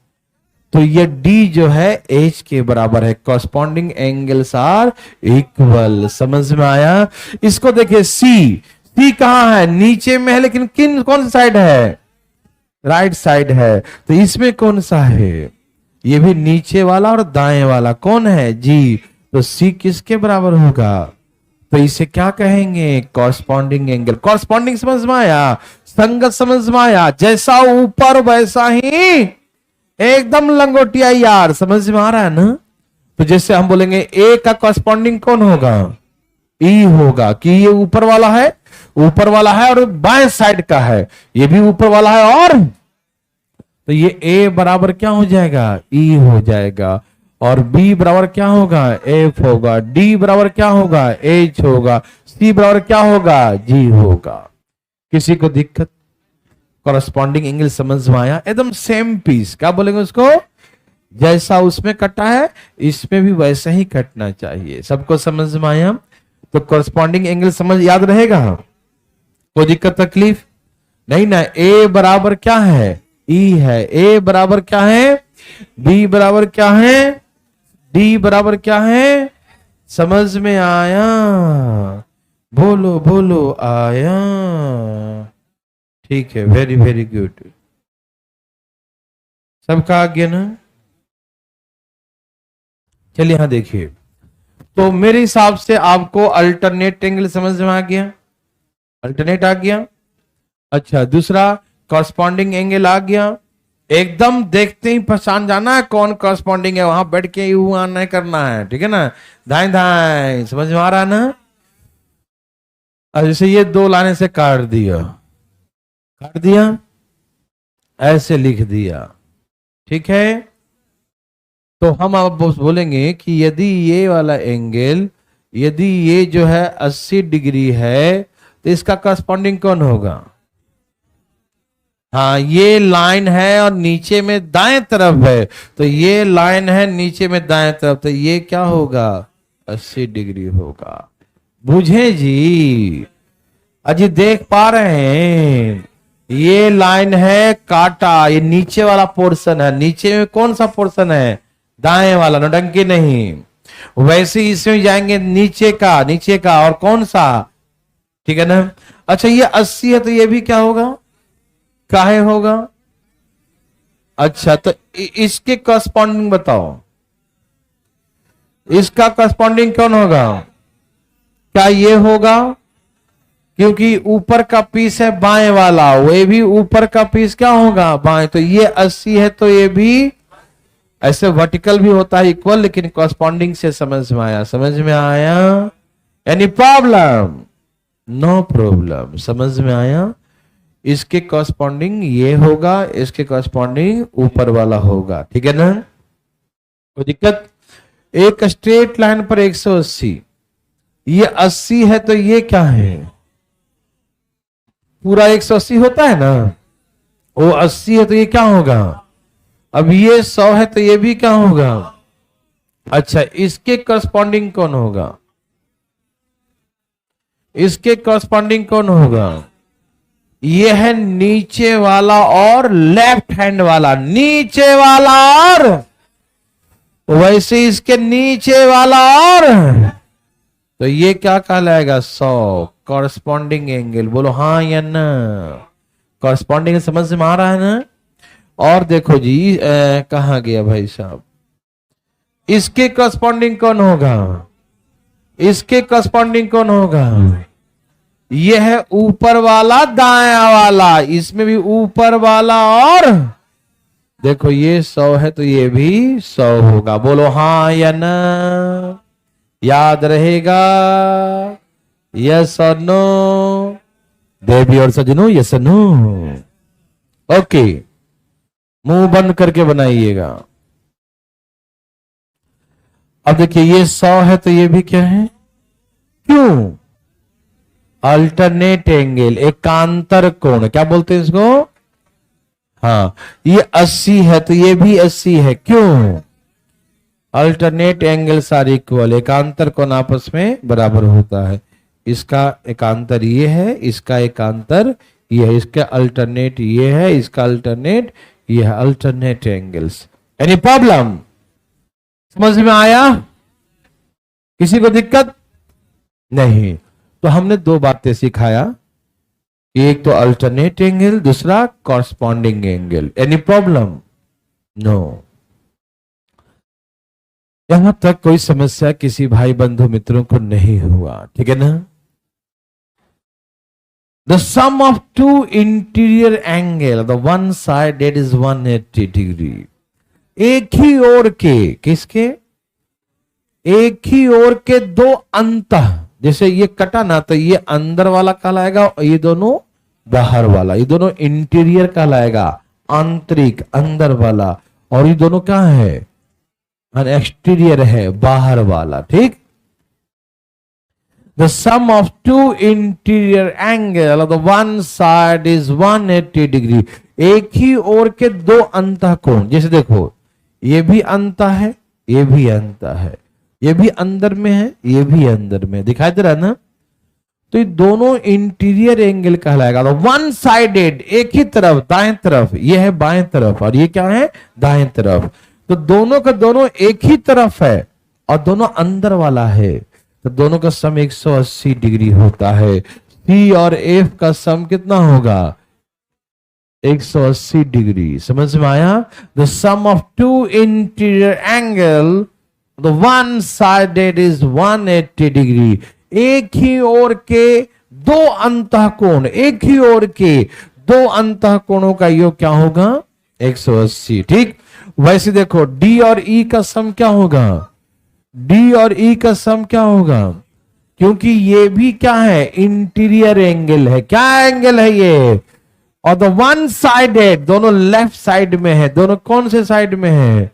तो ये डी जो है एच के बराबर है। Corresponding angles are equal. समझ में आया। इसको देखिए सी, सी कहां है, नीचे में है, लेकिन किन कौन सा साइड है, राइट साइड है, तो इसमें कौन सा है, ये भी नीचे वाला और दाएं वाला, कौन है, जी। तो सी किसके बराबर होगा, तो इसे क्या कहेंगे, कॉरस्पॉन्डिंग एंगल। कॉरस्पॉन्डिंग समझ में आया, संगत समझ में आया, जैसा ऊपर वैसा ही एकदम लंगोटिया यार, समझ में आ रहा है ना। तो जैसे हम बोलेंगे ए का कॉरस्पॉन्डिंग कौन होगा, ई होगा, कि ये ऊपर वाला है, ऊपर वाला है और बाएं साइड का है, ये भी ऊपर वाला है, और तो ये ए बराबर क्या हो जाएगा, ई हो जाएगा, और बी बराबर क्या होगा, एफ होगा, डी बराबर क्या होगा, एच होगा, सी बराबर क्या होगा, जी होगा। किसी को दिक्कत, कॉरस्पॉन्डिंग एंगल समझ में आया, एकदम सेम पीस, क्या बोलेंगे उसको, जैसा उसमें कटा है इसमें भी वैसा ही कटना चाहिए। सबको समझ में आया। तो कॉरस्पॉन्डिंग एंगल समझ याद रहेगा, कोई दिक्कत तकलीफ नहीं ना। ए बराबर क्या है, ई है, ए बराबर क्या है, बी बराबर क्या है, डी बराबर क्या है, समझ में आया, बोलो बोलो आया, ठीक है, वेरी वेरी गुड। सबका आ गया ना। चलिए यहां देखिए, तो मेरे हिसाब से आपको अल्टरनेट एंगल समझ में आ गया, अल्टरनेट आ गया। अच्छा, दूसरा कॉरस्पॉन्डिंग एंगल आ गया। एकदम देखते ही पहचान जाना है कौन कॉरस्पॉन्डिंग है, वहां बैठ के यू नहीं करना है, ठीक है ना, धाए धाए, समझ में आ रहा है ना। अब जैसे ये दो लाने से काट दिया, काट दिया, ऐसे लिख दिया, ठीक है। तो हम अब बोलेंगे कि यदि ये वाला एंगल, यदि ये जो है 80 डिग्री है, तो इसका कॉरस्पॉन्डिंग कौन होगा, हाँ ये लाइन है और नीचे में दाएं तरफ है, तो ये लाइन है नीचे में दाएं तरफ, तो ये क्या होगा, 80 डिग्री होगा। बुझे जी, अजी देख पा रहे हैं, ये लाइन है काटा, ये नीचे वाला पोर्शन है, नीचे में कौन सा पोर्शन है, दाएं वाला, नौटंकी नहीं। वैसे ही इसमें जाएंगे नीचे का, नीचे का, और कौन सा, ठीक है ना। अच्छा ये 80 है, तो ये भी क्या होगा, काहे होगा। अच्छा, तो इसके कॉरस्पॉन्डिंग बताओ, इसका कॉरस्पॉन्डिंग कौन होगा, क्या ये होगा, क्योंकि ऊपर का पीस है बाएं वाला, वो भी ऊपर का पीस क्या होगा, बाएं, तो ये 80 है, तो ये भी ऐसे वर्टिकल भी होता है इक्वल, लेकिन कॉरस्पॉन्डिंग से समझ में आया, समझ में आया, एनी प्रॉब्लम, नो प्रॉब्लम, समझ में आया। इसके कॉरस्पॉन्डिंग ये होगा, इसके कॉरस्पॉन्डिंग ऊपर वाला होगा, ठीक है ना, कोई दिक्कत। एक स्ट्रेट लाइन पर 180, ये 80 है, तो ये क्या है, पूरा 180 होता है ना, वो 80 है, तो ये क्या होगा, अब ये 100 है, तो ये भी क्या होगा। अच्छा, इसके कॉरस्पॉन्डिंग कौन होगा, इसके कॉरस्पॉन्डिंग कौन होगा, ये है नीचे वाला और लेफ्ट हैंड वाला, नीचे वाला और वैसे इसके नीचे वाला, और तो ये क्या कहलाएगा, 100 कॉरस्पॉन्डिंग एंगल। बोलो हाँ या ना, कॉरस्पॉन्डिंग समझ में आ रहा है ना। और देखो जी कहां गया भाई साहब, इसके कॉरस्पॉन्डिंग कौन होगा, इसके कॉरस्पॉन्डिंग कौन होगा, ये है ऊपर वाला दाया वाला, इसमें भी ऊपर वाला, और देखो ये 100 है तो ये भी 100 होगा। बोलो हाँ या ना, याद रहेगा? यस और नो? देवी और सजनों यस और नो? ओके, मुंह बंद करके बनाइएगा। अब देखिए ये 100 है तो ये भी क्या है? क्यों? अल्टरनेट एंगल, एकांतर कोण, क्या बोलते हैं इसको? हाँ, ये 80 है तो ये भी 80 है। क्यों? अल्टरनेट एंगल्स आर इक्वल, एकांतर कोण आपस में बराबर होता है। इसका एकांतर ये है, इसका एकांतर ये है, इसका अल्टरनेट ये है, इसका अल्टरनेट ये है। Alternate angles. Any problem? समझ में आया? किसी को दिक्कत नहीं? तो हमने दो बातें सिखाया, एक तो अल्टरनेट एंगल, दूसरा corresponding angle. Any problem? No. यहां तक कोई समस्या किसी भाई बंधु मित्रों को नहीं हुआ, ठीक है ना? The sum of two interior angle, the one sided is 180 degree. एक ही ओर के, किसके? एक ही ओर के दो अंतः, जैसे ये कटा ना तो ये अंदर वाला कहलाएगा और ये दोनों बाहर वाला, ये दोनों इंटीरियर कहलाएगा, आंतरिक अंदर वाला, और ये दोनों क्या है? एक्सटीरियर है, बाहर वाला। ठीक? The sum of two interior angle, the one side is 180 degree. एक ही ओर के दो अंतः कोण, जैसे देखो ये भी अंतः है, ये भी अंतः है, ये भी अंदर में है, ये भी अंदर में, दिखाई दे रहा है ना? तो ये दोनों इंटीरियर एंगल कहलाएगा। वन साइडेड, एक ही तरफ, दाएं तरफ, ये है बाएं तरफ, और ये क्या है? दाएं तरफ। तो दोनों का दोनों एक ही तरफ है और दोनों अंदर वाला है, तो दोनों का सम 180 डिग्री होता है। सी और एफ का सम कितना होगा? 180 डिग्री। समझ में आया? The sum of two interior angle, the one sided is 180 degree. एक ही ओर के दो अंतः कोण, एक ही ओर के दो अंतः कोणों का योग क्या होगा? 180। ठीक? वैसे देखो डी और ई का सम क्या होगा? डी और ई का सम क्या होगा? क्योंकि ये भी क्या है? इंटीरियर एंगल है। क्या एंगल है ये? और द वन साइडेड, दोनों लेफ्ट साइड में है। दोनों कौन से साइड में है?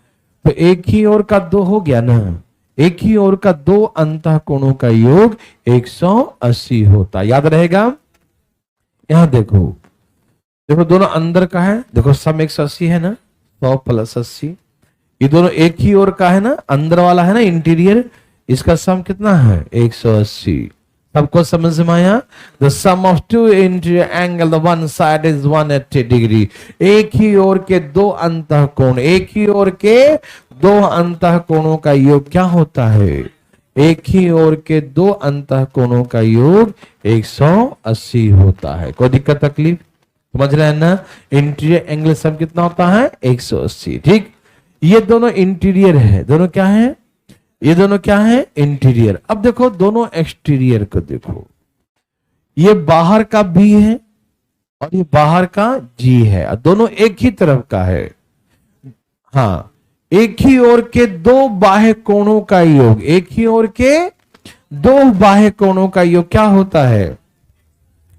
तो एक ही ओर का दो हो गया ना, एक ही ओर का दो अंतः कोणों का योग 180 होता। याद रहेगा? यहां देखो, देखो दोनों अंदर का है, देखो सम 180 है ना, 100 प्लस 80। ये दोनों एक ही ओर का है ना, अंदर वाला है ना इंटीरियर, इसका सम कितना है? 180। सबको समझ में आया? The sum of two interior angle, the one side is 180 degree. एक ही ओर के दो अंतः कोण, एक ही ओर के दो अंतः कोणों का योग क्या होता है? एक ही ओर के दो अंतः कोणों का योग 180 होता है। कोई दिक्कत तकलीफ? समझ रहे हैं ना? इंटीरियर एंगल सम कितना होता है? 180। ठीक? ये दोनों इंटीरियर है, दोनों क्या है? ये दोनों क्या है? इंटीरियर। अब देखो दोनों एक्सटीरियर को देखो, ये बाहर का बी है और ये बाहर का जी है, और दोनों एक ही तरफ का है। हाँ, एक ही ओर के दो बाह्य कोणों का योग, एक ही ओर के दो बाह्य कोणों का योग क्या होता है?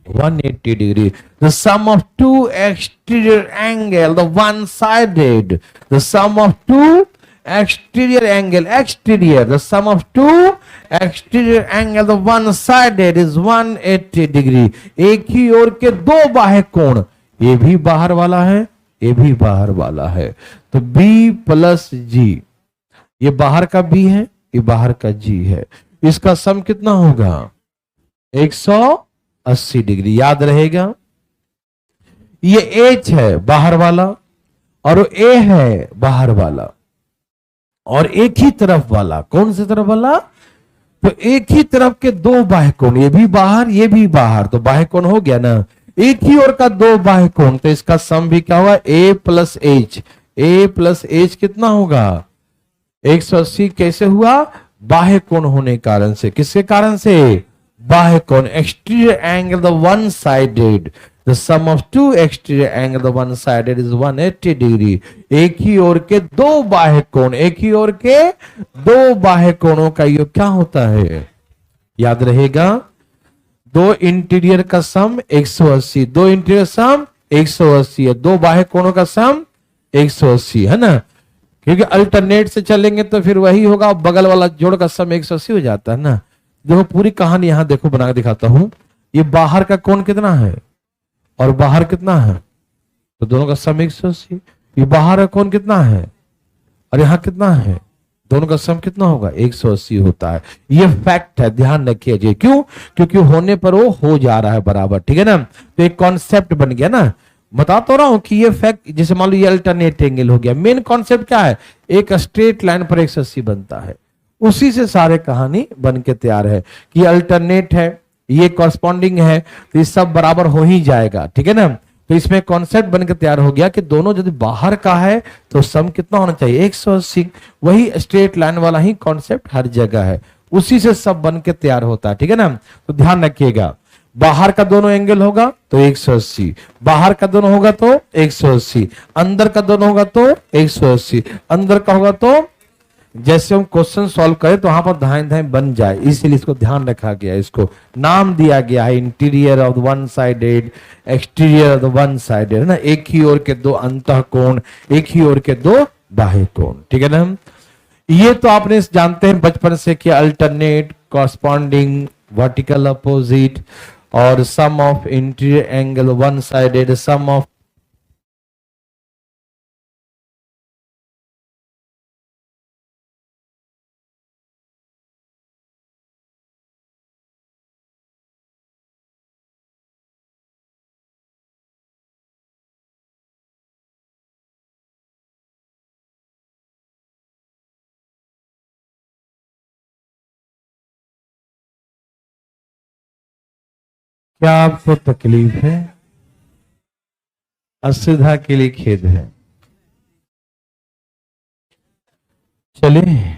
180 degree. The sum of two exterior angle, the one sided, the sum of two exterior angle, exterior, the sum of two exterior angle, the one sided is 180 degree. एक ही ओर के दो बाह्य कोण, ये भी बाहर वाला है, ये भी बाहर वाला है, तो B प्लस जी, ये बाहर का B है, ये बाहर का G है, इसका सम कितना होगा? 180 डिग्री। याद रहेगा? ये H है बाहर वाला और A है बाहर वाला, और एक ही तरफ वाला, कौन से तरफ वाला? तो एक ही तरफ के दो बाह्य कोण, ये भी बाहर ये भी बाहर, तो बाह्य कोण हो गया ना, एक ही ओर का दो बाह्य कोण, तो इसका सम भी क्या हुआ? A plus H. A plus H कितना होगा? 180। कैसे हुआ? बाह्य कोण होने कारण से। किसके कारण से? बाह्य कोण, exterior angle the one sided, the sum of two exterior angle the one sided is 180 degree. एक ही ओर के दो बाह्य कोण, एक ही ओर के दो बाह्य कोणों का योग क्या होता है, याद रहेगा, दो इंटीरियर का सम 180, दो इंटीरियर सम 180 है, दो बाह्य कोणों का सम 180 है ना, क्योंकि अल्टरनेट से चलेंगे तो फिर वही होगा, बगल वाला जोड़ का सम 180 हो जाता है ना। देखो पूरी कहानी यहां देखो, बना के दिखाता हूं। ये बाहर का कोण कितना है और बाहर कितना है, तो दोनों का सम 180। ये बाहर का कोण कितना है और यहां कितना है, दोनों का सम कितना होगा, 180 होता है। ये फैक्ट है, ध्यान रखिए जी। क्यों, क्योंकि होने पर वो हो जा रहा है बराबर, ठीक है ना। तो एक कॉन्सेप्ट बन गया ना, बता तो रहा हूं कि ये फैक्ट, जैसे मान लो ये अल्टरनेट एंगल हो गया, मेन कॉन्सेप्ट क्या है, एक स्ट्रेट लाइन पर 180 बनता है, उसी से सारे कहानी बन के तैयार है कि अल्टरनेट है, ये कॉरस्पॉन्डिंग है, तो ये सब बराबर हो ही जाएगा, ठीक है ना। तो इसमें कॉन्सेप्ट बनकर तैयार हो गया कि दोनों यदि बाहर का है तो सम कितना होना चाहिए, 180। वही स्ट्रेट लाइन वाला ही कॉन्सेप्ट हर जगह है, उसी से सब बन के तैयार होता है, ठीक है ना। तो ध्यान रखिएगा, बाहर का दोनों एंगल होगा तो 180, बाहर का दोनों होगा तो 180, अंदर का दोनों होगा तो 180, अंदर का होगा तो, जैसे हम क्वेश्चन सॉल्व करें तो वहां पर दाएं दाएं बन जाए, इसीलिए इसको ध्यान रखा गया, इसको नाम दिया गया है interior of one sided, exterior of one sided, है ना। एक ही ओर के दो अंतः कोण, एक ही ओर के दो बाह्य कोण, ठीक है ना। ये तो आपने जानते हैं बचपन से कि अल्टरनेट, कॉरस्पॉन्डिंग, वर्टिकल अपोजिट और sum of interior angle one sided, sum of क्या आपको तकलीफ है, असुविधा के लिए खेद है। चलिए,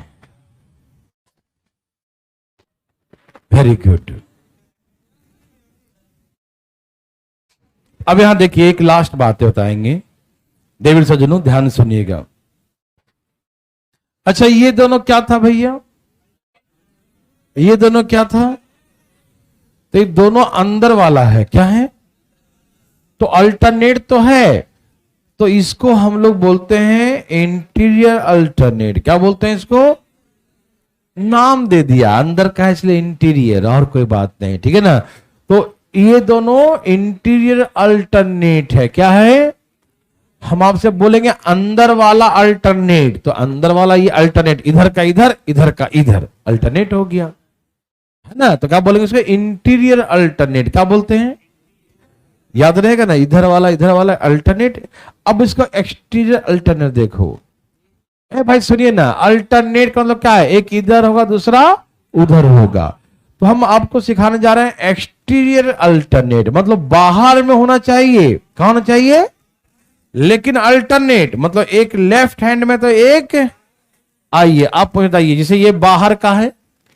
वेरी गुड। अब यहां देखिए, एक लास्ट बातें बताएंगे, देवी सज्जनों ध्यान सुनिएगा। अच्छा, ये दोनों क्या था भैया, ये दोनों क्या था, तो ये दोनों अंदर वाला है, क्या है, तो अल्टरनेट तो है, तो इसको हम लोग बोलते हैं इंटीरियर अल्टरनेट। क्या बोलते हैं इसको, नाम दे दिया, अंदर का है इसलिए इंटीरियर, और कोई बात नहीं, ठीक है ना। तो ये दोनों इंटीरियर अल्टरनेट है, क्या है, हम आपसे बोलेंगे अंदर वाला अल्टरनेट, तो अंदर वाला ये अल्टरनेट, इधर का इधर, इधर का इधर, अल्टरनेट हो गया, है ना। तो क्या बोलेंगे इसको, इंटीरियर अल्टरनेट। क्या बोलते हैं, याद रहेगा ना, इधर वाला अल्टरनेट। अब इसको एक्सटीरियर अल्टरनेट देखो, ए भाई सुनिए ना, अल्टरनेट का मतलब क्या है, एक इधर होगा दूसरा उधर होगा। तो हम आपको सिखाने जा रहे हैं एक्सटीरियर अल्टरनेट, मतलब बाहर में होना चाहिए, कहां होना चाहिए, लेकिन अल्टरनेट मतलब एक लेफ्ट हैंड में तो एक, आइए आप बताइए, जैसे ये बाहर का है,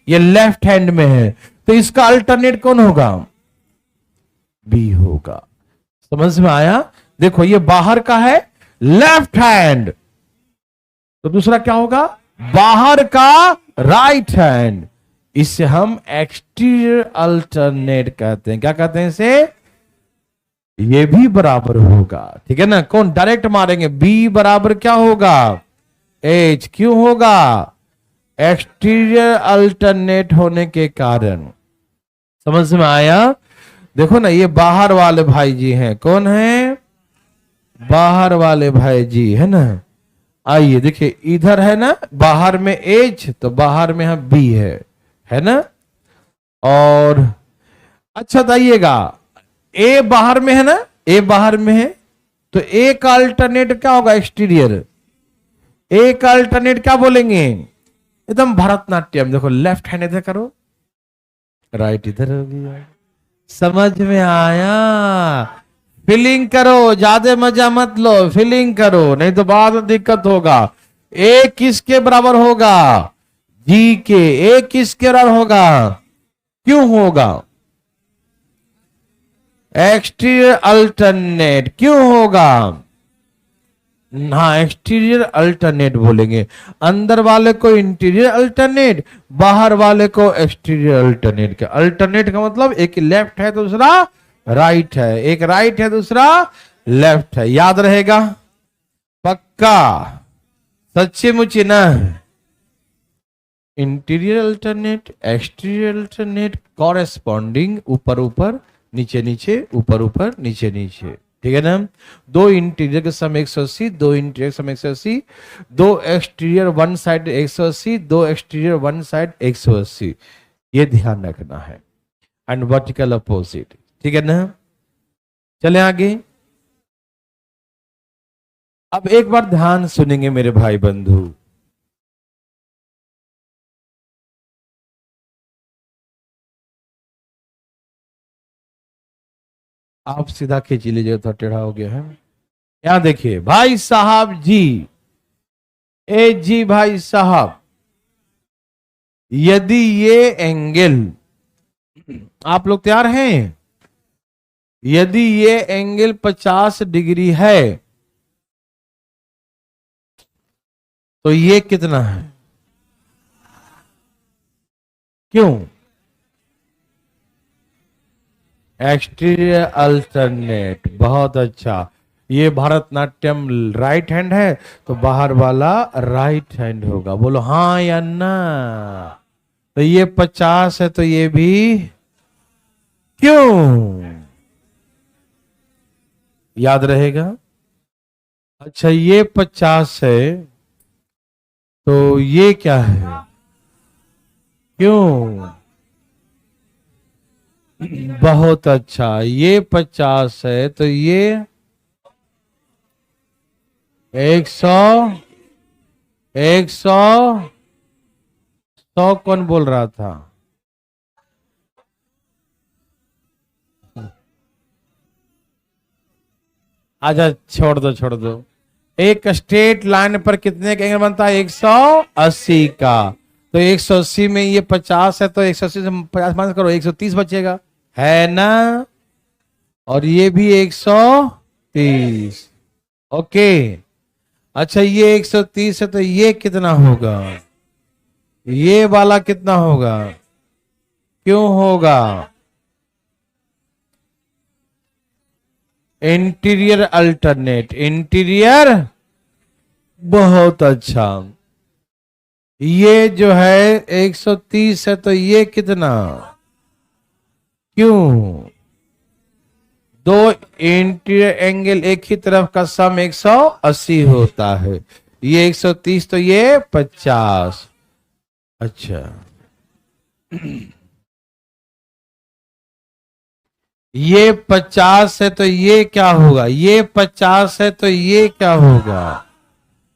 ये लेफ्ट हैंड में है, तो इसका अल्टरनेट कौन होगा, बी होगा। समझ में आया, देखो ये बाहर का है लेफ्ट हैंड, तो दूसरा क्या होगा, बाहर का राइट हैंड, इससे हम एक्सटीरियर अल्टरनेट कहते हैं। क्या कहते हैं इसे, ये भी बराबर होगा, ठीक है ना। कौन डायरेक्ट मारेंगे, बी बराबर क्या होगा, एच, क्यों होगा, एक्सटीरियर अल्टरनेट होने के कारण। समझ में आया, देखो ना, ये बाहर वाले भाई जी हैं, कौन है, बाहर वाले भाई जी, है ना। आइए देखिए, इधर है ना बाहर में एच, तो बाहर में यहां बी है ना। और अच्छा बताइएगा, ए बाहर में है ना, ए बाहर में है, तो ए का अल्टरनेट क्या होगा, एक्सटीरियर। ए का अल्टरनेट क्या बोलेंगे, एकदम भरतनाट्यम, देखो लेफ्ट हैंड इधर करो, राइट इधर हो गया। समझ में आया, फीलिंग करो, ज्यादा मजा मत लो, फीलिंग करो, नहीं तो बाद में दिक्कत होगा। ए किसके बराबर होगा, जी के, ए किसके बराबर होगा, क्यों होगा? एक्सटीरियर अल्टरनेट क्यों होगा? हाँ, एक्सटीरियर अल्टरनेट बोलेंगे। अंदर वाले को इंटीरियर अल्टरनेट, बाहर वाले को एक्सटीरियर अल्टरनेट। का अल्टरनेट का मतलब एक लेफ्ट है दूसरा राइट है, एक राइट है दूसरा लेफ्ट है। याद रहेगा? पक्का? सच्चे मुच्चे ना? Interior alternate, exterior alternate, corresponding, ऊपर ऊपर नीचे नीचे, ऊपर ऊपर नीचे नीचे। ठीक है ना? दो इंटीरियर के सम 180, दो इंटीरियर के सम 180, दो एक्सटीरियर वन साइड 180, दो एक्सटीरियर वन साइड 180। ये ध्यान रखना है। And vertical opposite. ठीक है ना? चले आगे। अब एक बार ध्यान सुनेंगे मेरे भाई बंधु। आप सीधा खींच लीजिए, थोड़ा टेढ़ा हो गया है। यहां देखिए भाई साहब जी, ए जी भाई साहब, यदि ये एंगल, आप लोग तैयार हैं? यदि ये एंगल 50 डिग्री है तो ये कितना है? क्यों? Exterior alternate. बहुत अच्छा। ये भरतनाट्यम राइट हैंड है तो बाहर वाला राइट हैंड होगा। बोलो हाँ या ना? तो ये 50 है तो ये भी क्यों? याद रहेगा? अच्छा, ये 50 है तो ये क्या है? क्यों? बहुत अच्छा। ये 50 है तो ये 100, 100, 100 कौन बोल रहा था? अच्छा, छोड़ दो छोड़ दो। एक स्ट्रेट लाइन पर कितने का एंगल बनता है? 180 का। तो 180 में ये 50 है तो 180 से 50 माइनस करो, 130 बचेगा, है ना? और ये भी 130। ओके। अच्छा, ये 130 है तो ये कितना होगा? ये वाला कितना होगा? क्यों होगा? Interior alternate. इंटीरियर। बहुत अच्छा। ये जो है 130 है तो ये कितना? क्यों? दो इंटीरियर एंगल एक ही तरफ का सम 180 होता है। ये 130 तो ये 50। अच्छा, ये 50 है तो ये क्या होगा? ये 50 है तो ये क्या होगा?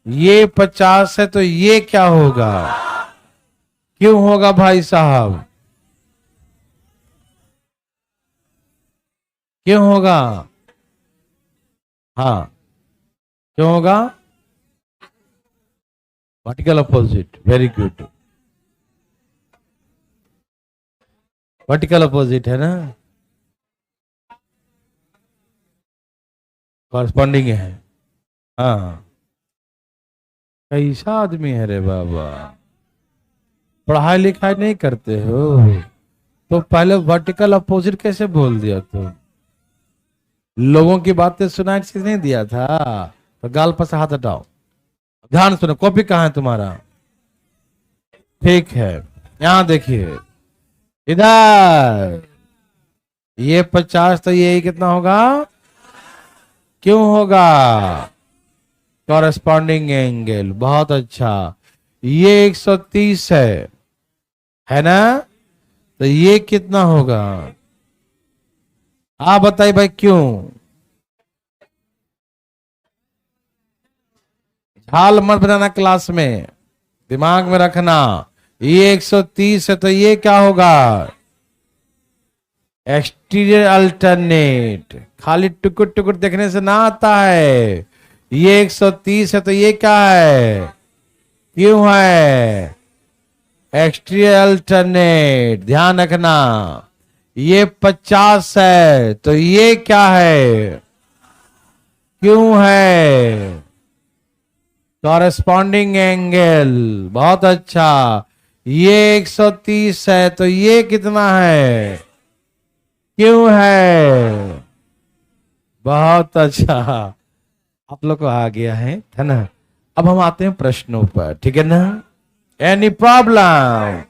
ये 50 है तो ये क्या होगा? क्यों होगा भाई साहब? क्यों होगा? हाँ, क्यों होगा? Vertical opposite. Very good. Vertical opposite है ना? कॉरस्पॉन्डिंग है। हाँ। कैसा आदमी है रे बाबा, पढ़ाई लिखाई नहीं करते हो तो पहले वर्टिकल अपोजिट कैसे बोल दिया? तुम लोगों की बातें सुनाई नहीं दिया था? तो गाल पर से हाथ हटाओ। ध्यान सुनो, कॉपी कहाँ है तुम्हारा? ठीक है, यहां देखिए इधर। ये 50 तो ये कितना होगा? क्यों होगा? Corresponding angle. बहुत अच्छा। ये 130 है ना? तो ये कितना होगा? आप बताइए भाई, क्यों? झाल मत बनाना क्लास में, दिमाग में रखना। ये 130 है तो ये क्या होगा? Exterior alternate. खाली टुकुर टुकुर देखने से ना आता है। ये 130 है तो ये क्या है? क्यों है? एक्सट्रिया अल्टरनेट, ध्यान रखना। ये 50 है तो ये क्या है, क्यों है, कॉरेस्पॉन्डिंग एंगल, बहुत अच्छा। ये 130 है तो ये कितना है, क्यों है, बहुत अच्छा। आप लोग को आ गया है ना। अब हम आते हैं प्रश्नों पर, ठीक है ना। एनी प्रॉब्लम,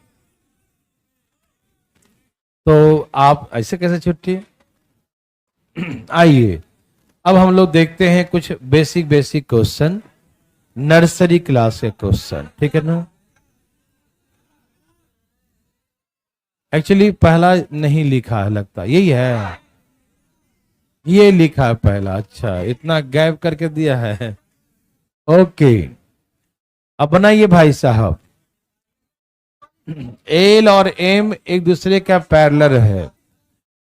तो आप ऐसे कैसे छुट्टी। आइए अब हम लोग देखते हैं कुछ basic basic question, nursery class के क्वेश्चन, ठीक है ना। एक्चुअली पहला नहीं लिखा है, लगता यही है, ये लिखा है पहला, अच्छा इतना गैप करके दिया है। ओके, अब बनाइए भाई साहब। एल और एम एक दूसरे का पैरेलल है,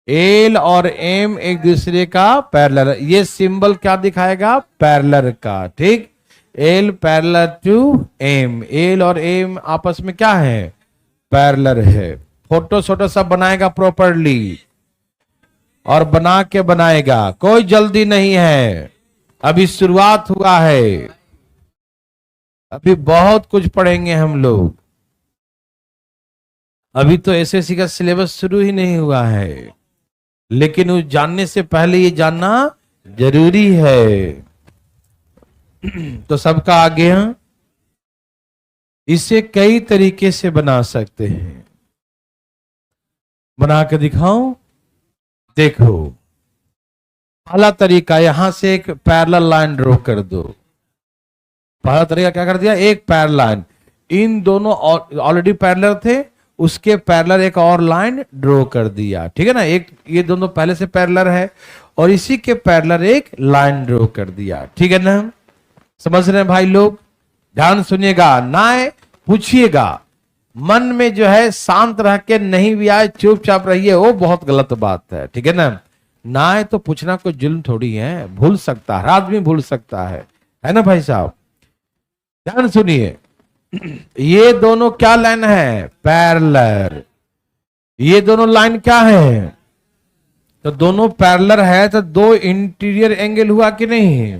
एल और एम एक दूसरे का पैरेलल, ये सिंबल क्या दिखाएगा, पैरेलल का, ठीक। L parallel to m, l और एम आपस में क्या है, पैरेलल है। फोटो सोटो सब बनाएगा प्रॉपरली, और बना के बनाएगा, कोई जल्दी नहीं है, अभी शुरुआत हुआ है, अभी बहुत कुछ पढ़ेंगे हम लोग, अभी तो एसएससी का सिलेबस शुरू ही नहीं हुआ है, लेकिन उस जानने से पहले ये जानना जरूरी है। तो सबका आगे हैं, इसे कई तरीके से बना सकते हैं, बना के दिखाऊं, देखो। पहला तरीका, यहां से एक पैरेलल लाइन ड्रॉ कर दो। पहला तरीका क्या कर दिया, एक पैरेलल लाइन, इन दोनों ऑलरेडी पैरेलल थे, उसके पैरेलल एक और लाइन ड्रॉ कर दिया, ठीक है ना। एक ये दोनों पहले से पैरेलल है, और इसी के पैरेलल एक लाइन ड्रॉ कर दिया, ठीक है ना। समझ रहे हैं भाई लोग, ध्यान सुनिएगा, ना पूछिएगा, मन में जो है शांत रह के नहीं भी आए चुपचाप रहिए, वो बहुत गलत बात है, ठीक है ना। ना है तो पूछना कोई जुल्म थोड़ी है, भूल सकता है आदमी, भूल सकता है ना भाई साहब। ध्यान सुनिए, ये दोनों क्या लाइन है, पैरेलल, ये दोनों लाइन क्या है, तो दोनों पैरेलल है तो दो इंटीरियर एंगल हुआ कि नहीं,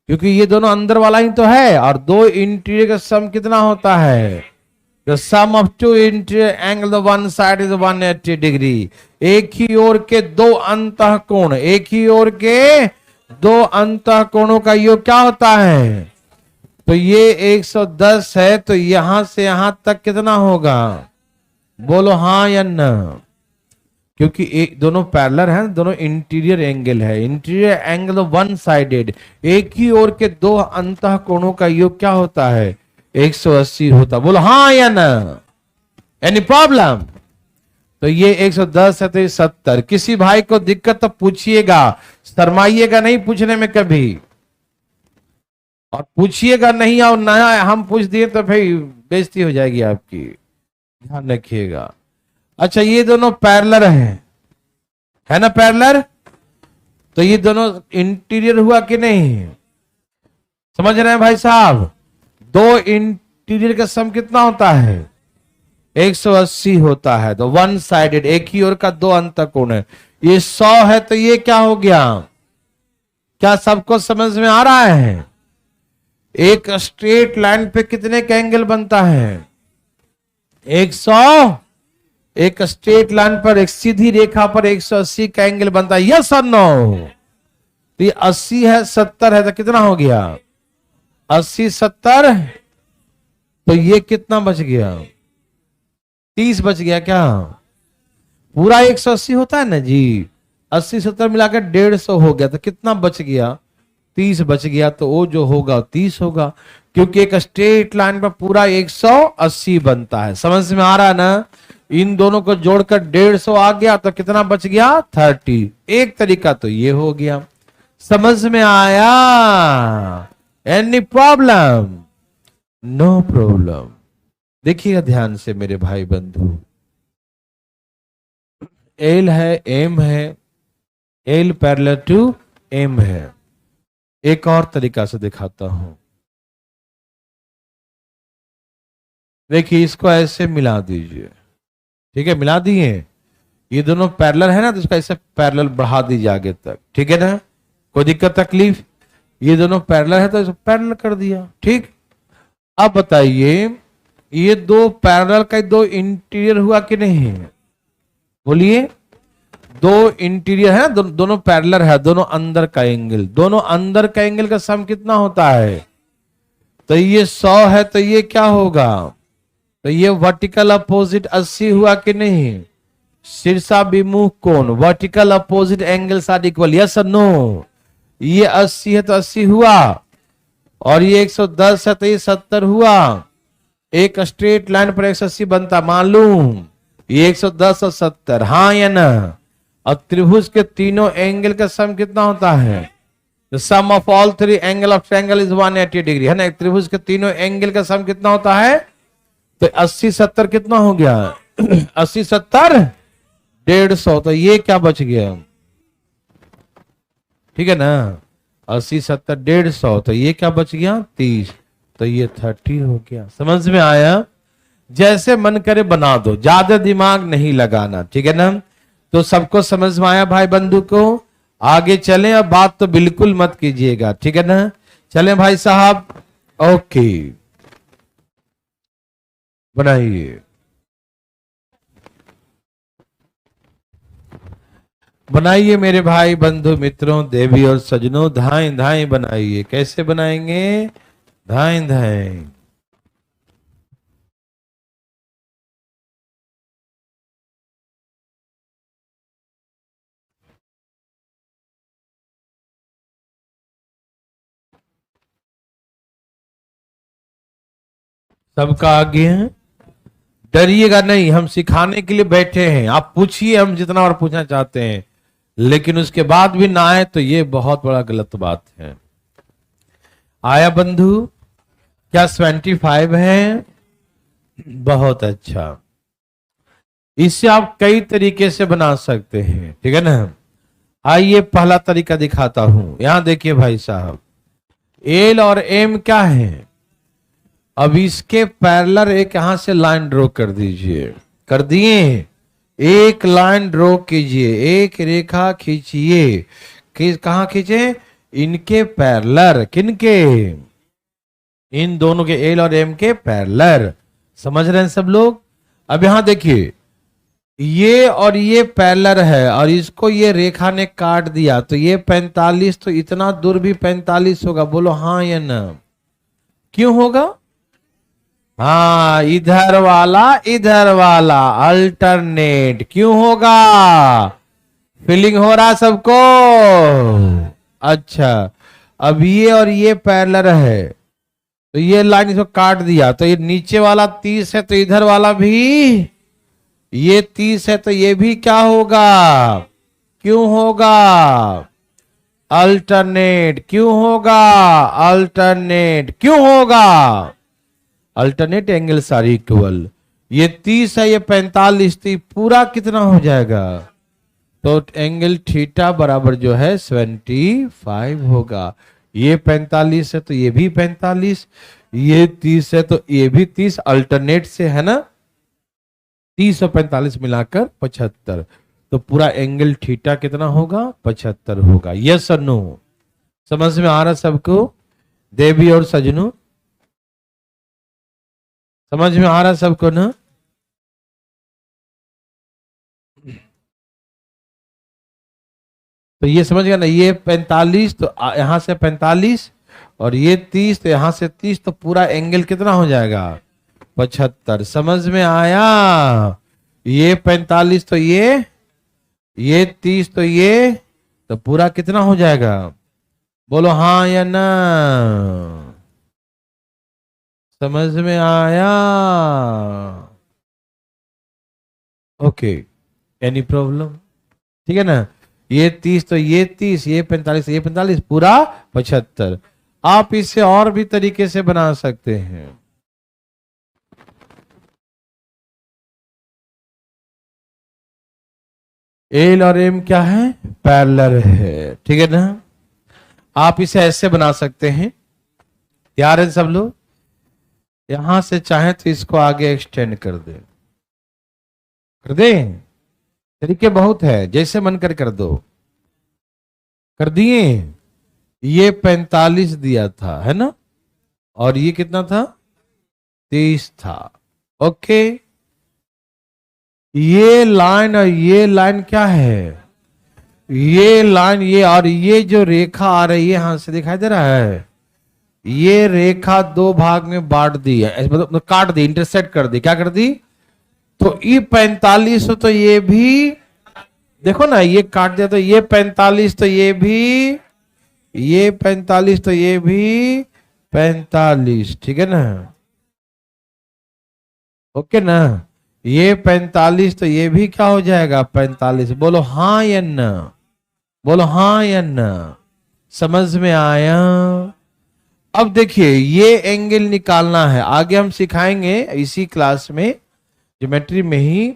क्योंकि ये दोनों अंदर वाला ही तो है, और दो इंटीरियर का सम कितना होता है, the sum of two interior angle the one side is 180 degree. एक ही ओर के दो अंतः कोण, एक ही ओर के दो अंतः कोणों का योग क्या होता है, तो ये 110 है, तो यहां से यहां तक कितना होगा, बोलो हाँ या ना, क्योंकि एक दोनों पैरेलल हैं, दोनों इंटीरियर एंगल है, इंटीरियर एंगल वन साइडेड, एक ही ओर के दो अंतः कोणों का योग क्या होता है, 180 होता, बोलो हाँ या ना, एनी प्रॉब्लम। तो ये 110 है तो ये 70। किसी भाई को दिक्कत तो पूछिएगा, शर्माइएगा नहीं पूछने में कभी, और पूछिएगा नहीं, और नया हम पूछ दिए तो फिर बेइज्जती हो जाएगी आपकी, ध्यान रखिएगा। अच्छा, ये दोनों पैरेलल है ना, पैरेलल, तो ये दोनों इंटीरियर हुआ कि नहीं, समझ रहे हैं भाई साहब। दो इंटीरियर का सम कितना होता है, 180 होता है, तो वन साइडेड, एक ही ओर का दो अंतःकोण है, ये 100 है तो ये क्या हो गया, क्या सबको समझ में आ रहा है। एक स्ट्रेट लाइन पे कितने का एंगल बनता है, 100, एक स्ट्रेट लाइन पर, एक सीधी रेखा पर 180 का एंगल बनता है, यस और नो। तो ये 80 है, 70 है, तो कितना हो गया, 80 70, तो ये कितना बच गया, 30 बच गया क्या, पूरा 180 होता है ना जी, 80 70 मिलाकर 150 हो गया, तो कितना बच गया, 30 बच गया, तो वो जो होगा 30 होगा, क्योंकि एक स्ट्रेट लाइन पर पूरा 180 बनता है। समझ में आ रहा है ना, इन दोनों को जोड़कर 150 आ गया, तो कितना बच गया, 30। एक तरीका तो ये हो गया, समझ में आया, एनी प्रॉब्लम, नो प्रॉब्लम। देखिएगा ध्यान से मेरे भाई बंधु, एल है, एम है, एल पैरेलल टू एम है। एक और तरीका से दिखाता हूं, देखिए इसको ऐसे मिला दीजिए, ठीक है, मिला दिए, ये दोनों पैरेलल है ना, तो इसका ऐसे पैरेलल बढ़ा दीजिए आगे तक, ठीक है ना, कोई दिक्कत तकलीफ, ये दोनों पैरेलल है तो इसको पैरेलल कर दिया, ठीक। अब बताइए ये दो पैरेलल का दो इंटीरियर हुआ कि नहीं, बोलिए, दो इंटीरियर है ना, दोनों पैरेलल है, दोनों अंदर का एंगल, दोनों अंदर का एंगल का सम कितना होता है, तो ये 100 है, तो ये क्या होगा, तो ये वर्टिकल अपोजिट 80 हुआ कि नहीं, शीर्षाभिमुख कोण vertical opposite angles are equal, yes और नो, ये 80 है तो 80 हुआ, और ये 110 है तो ये 70 हुआ, एक स्ट्रेट लाइन पर 180 बनता मालूम, ये 110 और 70, हाँ या ना, और त्रिभुज के तीनों एंगल का सम कितना होता है, the sum of all three angle of triangle is 180 degree, है ना, एक त्रिभुज के तीनों एंगल का सम कितना होता है, तो 80 70 कितना हो गया 80 70 150, तो ये क्या बच गया, ठीक है ना, 80 70 150, तो ये क्या बच गया 30, तो ये 30 हो गया, समझ में आया, जैसे मन करे बना दो, ज्यादा दिमाग नहीं लगाना, ठीक है ना, तो सबको समझ में आया भाई बंधु को, आगे चलें, अब बात तो बिल्कुल मत कीजिएगा, ठीक है ना, चलें भाई साहब, ओके, बनाइए बनाइए मेरे भाई बंधु मित्रों देवी और सजनों, धाएं धाएं बनाइए, कैसे बनाएंगे, धाएं धाएं, सबका आगे है, डरिएगा नहीं, हम सिखाने के लिए बैठे हैं, आप पूछिए, हम जितना और पूछना चाहते हैं, लेकिन उसके बाद भी ना आए तो ये बहुत बड़ा गलत बात है। आया बंधु, क्या 25 है, बहुत अच्छा, इससे आप कई तरीके से बना सकते हैं, ठीक है ना, आइए पहला तरीका दिखाता हूं, यहां देखिए भाई साहब, एल और एम क्या है, अब इसके पैरेलल एक यहां से लाइन ड्रॉ कर दीजिए, कर दिए, एक लाइन ड्रॉ कीजिए, एक रेखा खींचिए, कहां खींचे, इनके पैरेलल, किनके, इन दोनों के एल और एम के पैरेलल, समझ रहे हैं सब लोग। अब यहां देखिए ये और ये पैरेलल है, और इसको ये रेखा ने काट दिया, तो ये 45, तो इतना दूर भी 45 होगा, बोलो हाँ या ना, क्यों होगा, हाँ इधर वाला अल्टरनेट क्यों होगा, फीलिंग हो रहा सबको, अच्छा, अब ये और ये पैरेलल है, तो ये लाइन इसको काट दिया, तो ये नीचे वाला 30 है, तो इधर वाला भी ये 30 है, तो ये भी क्या होगा, क्यों होगा, अल्टरनेट, क्यों होगा, अल्टरनेट क्यों होगा, अल्टरनेट एंगल्स आर इक्वल, ये 30 है, ये 45, तो पूरा कितना हो जाएगा, तो एंगल थीटा बराबर जो है 75 होगा, ये 45 है तो ये भी 45, ये 30 है तो ये भी 30, अल्टरनेट से है ना, 30 और 45 मिलाकर 75, तो पूरा एंगल थीटा कितना होगा 75 होगा, यस और नो, समझ में आ रहा सबको देवी और सजनों, समझ में आ रहा सबको ना, तो ये समझ गया ना, ये 45 तो यहां से 45 और ये 30 तो यहां से 30, तो पूरा एंगल कितना हो जाएगा 75, समझ में आया, ये 45 तो ये 30 तो ये, तो पूरा कितना हो जाएगा, बोलो हाँ या ना, समझ में आया, ओके, एनी प्रॉब्लम, ठीक है ना, ये 30 तो ये 30, ये 45 ये 45, पूरा 75, आप इसे और भी तरीके से बना सकते हैं, एल और एम क्या है, पैरेलल है, ठीक है ना, आप इसे ऐसे बना सकते हैं, तैयार है सब लोग, यहां से चाहे तो इसको आगे एक्सटेंड कर दे। तरीके बहुत है, जैसे मन कर दो। कर दिए। ये 45 दिया था, है ना, और ये कितना था, 30 था। ओके, ये लाइन और ये लाइन क्या है, ये लाइन, ये और ये जो रेखा आ रही है यहां से दिखाई दे रहा है, ये रेखा दो भाग में बांट दी है, मतलब काट दी, इंटरसेक्ट कर दी, क्या कर दी। तो ये 45 तो ये भी देखो ना, ये काट दिया तो ये 45 तो ये भी, ये 45 तो ये भी 45, ठीक है ना, ओके ना। ये 45 तो ये भी क्या हो जाएगा 45। बोलो हाँ या ना, बोलो हाँ या ना, समझ में आया। अब देखिए ये एंगल निकालना है, आगे हम सिखाएंगे इसी क्लास में, ज्योमेट्री में ही,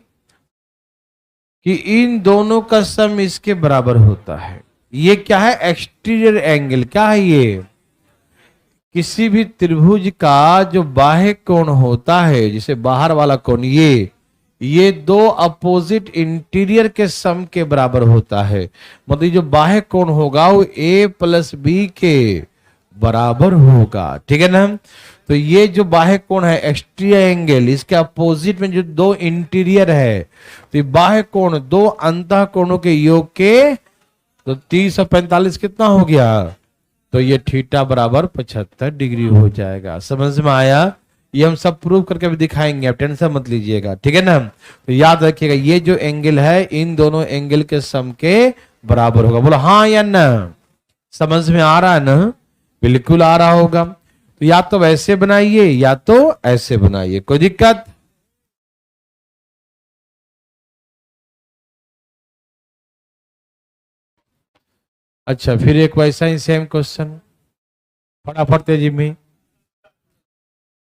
कि इन दोनों का सम इसके बराबर होता है। ये क्या है, एक्सटीरियर एंगल। क्या है ये, किसी भी त्रिभुज का जो बाह्य कोण होता है, जिसे बाहर वाला कोण, ये दो अपोजिट इंटीरियर के सम के बराबर होता है। मतलब जो बाह्य कोण होगा वो a प्लस बी के बराबर होगा, ठीक है ना। तो ये जो बाह्य कोण है एक्सटीरियर एंगल, इसके अपोजिट में जो दो इंटीरियर है, तो ये बाह्य कोण दो अंतः कोणों के योग के, तो 30 और 45 कितना हो गया, तो ये थीटा बराबर 75 डिग्री हो जाएगा। समझ में आया। ये हम सब प्रूव करके भी दिखाएंगे, आप टेंशन मत लीजिएगा, ठीक है ना। तो याद रखिएगा ये जो एंगल है इन दोनों एंगल के सम के बराबर होगा। बोलो हाँ या ना, समझ में आ रहा है ना, बिल्कुल आ रहा होगा। तो या तो वैसे बनाइए या तो ऐसे बनाइए, कोई दिक्कत। अच्छा, फिर एक वैसा ही सेम क्वेश्चन, फटाफट तेजी में,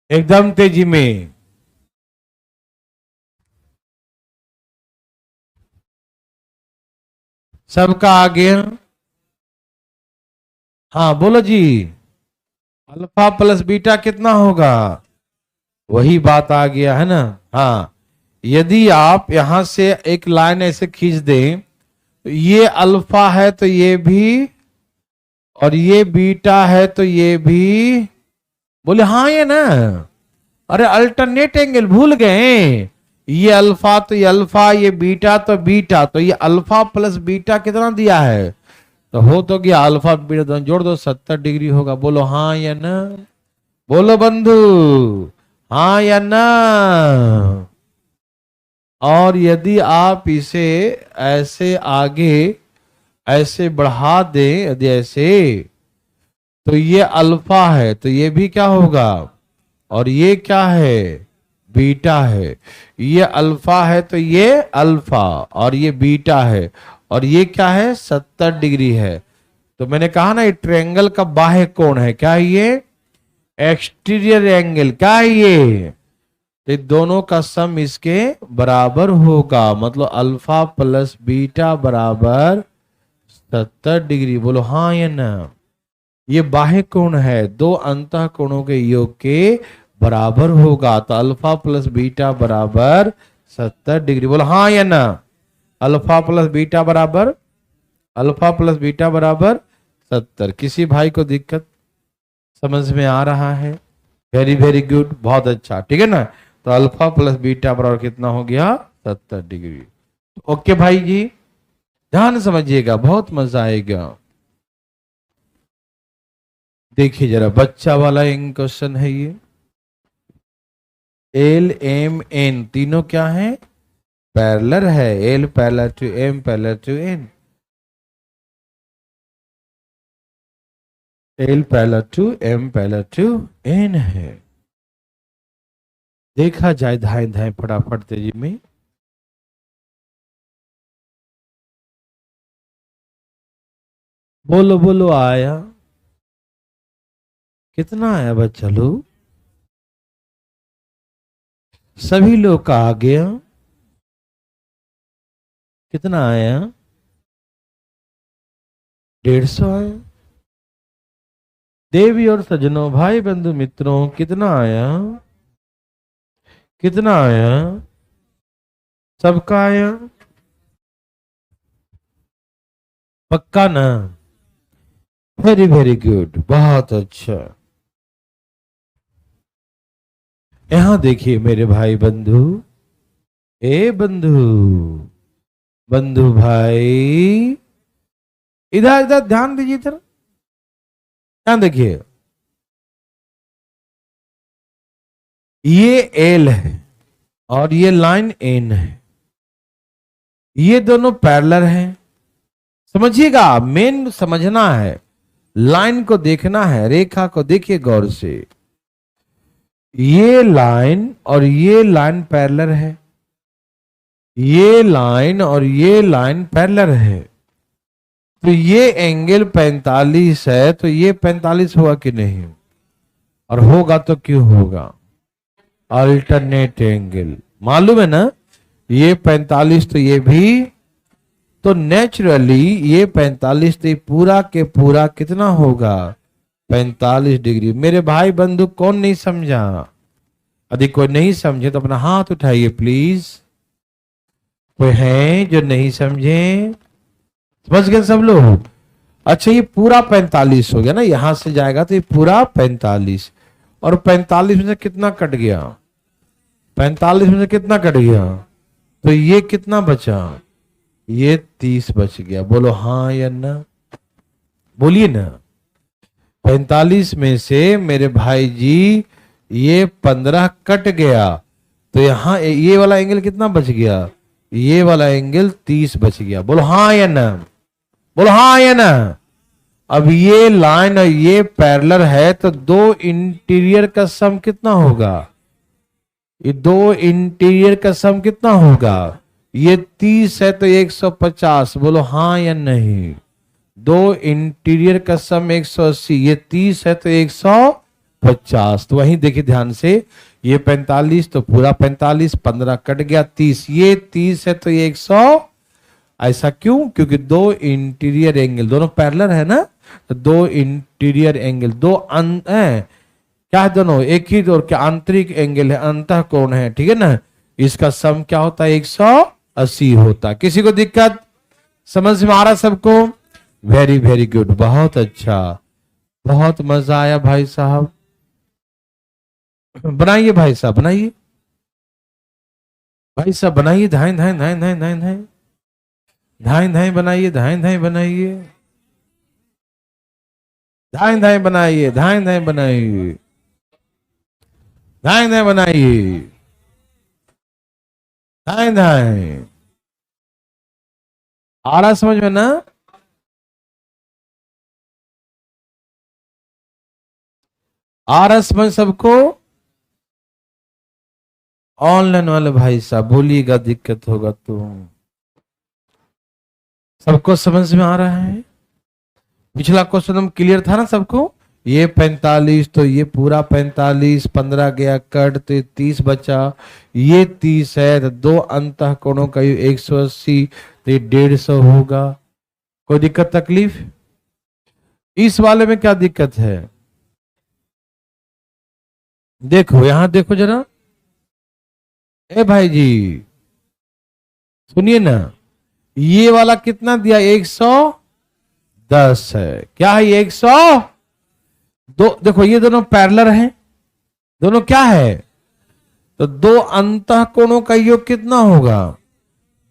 एकदम तेजी में। सबका आ गया। हाँ बोलो जी, अल्फा प्लस बीटा कितना होगा, वही बात आ गया है ना। हाँ, यदि आप यहां से एक लाइन ऐसे खींच दें, तो ये अल्फा है तो ये भी, और ये बीटा है तो ये भी। बोले हाँ ये ना, अरे अल्टरनेट एंगल भूल गए। ये अल्फा तो ये अल्फा, ये बीटा तो बीटा, तो ये अल्फा प्लस बीटा कितना दिया है, तो हो तो गया अल्फा बीटा दोनों जोड़ दो 70 डिग्री होगा। बोलो हाँ या ना, बोलो बंधु, हाँ या ना। और यदि आप इसे ऐसे आगे ऐसे बढ़ा दें, यदि ऐसे, तो ये अल्फा है तो ये भी क्या होगा, और ये क्या है, बीटा है। ये अल्फा है तो ये अल्फा, और ये बीटा है, और ये क्या है 70 डिग्री है। तो मैंने कहा ना ये ट्रायंगल का बाह्य कोण है, क्या है ये, एक्सटीरियर एंगल। क्या है ये, तो दोनों का सम इसके बराबर होगा, मतलब अल्फा प्लस बीटा बराबर 70 डिग्री। बोलो हाँ या ना। ये बाह्य कोण है, दो अंतः कोणों के योग के बराबर होगा, तो अल्फा प्लस बीटा बराबर 70 डिग्री। बोलो हाँ या ना, अल्फा प्लस बीटा बराबर, अल्फा प्लस बीटा बराबर 70। किसी भाई को दिक्कत, समझ में आ रहा है, वेरी वेरी गुड, बहुत अच्छा, ठीक है ना। तो अल्फा प्लस बीटा बराबर कितना हो गया 70 डिग्री। ओके भाई जी, ध्यान समझिएगा, बहुत मजा आएगा। देखिए जरा बच्चा वाला क्वेश्चन है ये, एल एम एन तीनों क्या है, पैरेलल है, L parallel to M parallel to N, L parallel to M parallel to N है। देखा जाए धाए धाए फटाफट तेजी में। बोलो बोलो आया, कितना आया बच्चा लोग, सभी लोग का आ गया, कितना आया, 150 आया। देवी और सज्जनों भाई बंधु मित्रों कितना आया, कितना आया? सबका आया? पक्का ना? वेरी वेरी गुड, बहुत अच्छा। यहां देखिए मेरे भाई बंधु, ए बंधु, बंधु भाई, इधर इधर ध्यान दीजिए, इधर ध्यान देखिए। ये एल है और ये लाइन एन है, ये दोनों पैरेलल हैं। समझिएगा, मेन समझना है, लाइन को देखना है, रेखा को देखिए गौर से। ये लाइन और ये लाइन पैरेलल है, ये लाइन और ये लाइन पैरेलल है, तो ये एंगल 45 है, तो ये 45 होगा कि नहीं? और होगा तो क्यों होगा? अल्टरनेट एंगल, मालूम है ना? ये 45 तो ये भी, तो नेचुरली ये 45 तो पूरा के पूरा कितना होगा? 45 डिग्री। मेरे भाई बंधु कौन नहीं समझा? यदि कोई नहीं समझे तो अपना हाथ उठाइए प्लीज। कोई है जो नहीं समझे? समझ गए सब लोग? अच्छा, ये पूरा 45 हो गया ना, यहां से जाएगा तो ये पूरा 45, और 45 में से कितना कट गया? 45 में से कितना कट गया? तो ये कितना बचा? ये 30 बच गया। बोलो हाँ या ना? बोलिए ना। 45 में से मेरे भाई जी ये 15 कट गया, तो यहां ये वाला एंगल कितना बच गया? ये वाला एंगल 30 बच गया। बोलो हाँ या ना? बोलो हाँ या ना? अब ये लाइन और ये पैरेलल है, तो दो इंटीरियर का सम कितना होगा? ये दो इंटीरियर का सम कितना होगा? ये 30 है तो 150। बोलो हाँ या नहीं? दो इंटीरियर का सम 180, ये 30 है तो 150। तो वहीं देखिए ध्यान से, ये 45 तो पूरा 45, 15 कट गया 30, ये 30 है तो ये 100। ऐसा क्यों? क्योंकि दो इंटीरियर एंगल, दोनों पैरेलल है ना, तो दो इंटीरियर एंगल, दो क्या है दोनों? एक ही दो, क्या आंतरिक एंगल है, अंतः कोण है, ठीक है ना? इसका सम क्या होता है? 180 होता है। किसी को दिक्कत? समझ में आ रहा सबको? वेरी वेरी गुड, बहुत अच्छा, बहुत मजा आया भाई साहब। बनाइए भाई साहब, बनाइए भाई साहब, बनाइए, धाएं धाएं धाएं धाएं धाएं धाएं धाएं धाएं बनाइए, धाएं धाएं बनाइए, धाएं धाएं बनाइए, धाएं धाएं बनाइए, धाएं धाएं बनाइए, धाएं धाएं। आ रहा समझ में ना? आ रहा समझ सबको? ऑनलाइन वाले भाई साहब बोलिएगा, दिक्कत होगा तो। सबको समझ में आ रहा है? पिछला क्वेश्चन हम क्लियर था ना सबको? ये 45 तो ये पूरा 45, 15 गया कट तो 30 बचा, ये 30 है तो दो अंतः कोणों का 180, तो ये 150 होगा। कोई दिक्कत तकलीफ? इस वाले में क्या दिक्कत है? देखो यहां देखो जरा, ए भाई जी सुनिए ना, ये वाला कितना दिया? 110 है। क्या है? 100 दो। देखो ये दोनों पैरेलल हैं, दोनों क्या है? तो दो अंतः कोणों का योग कितना होगा?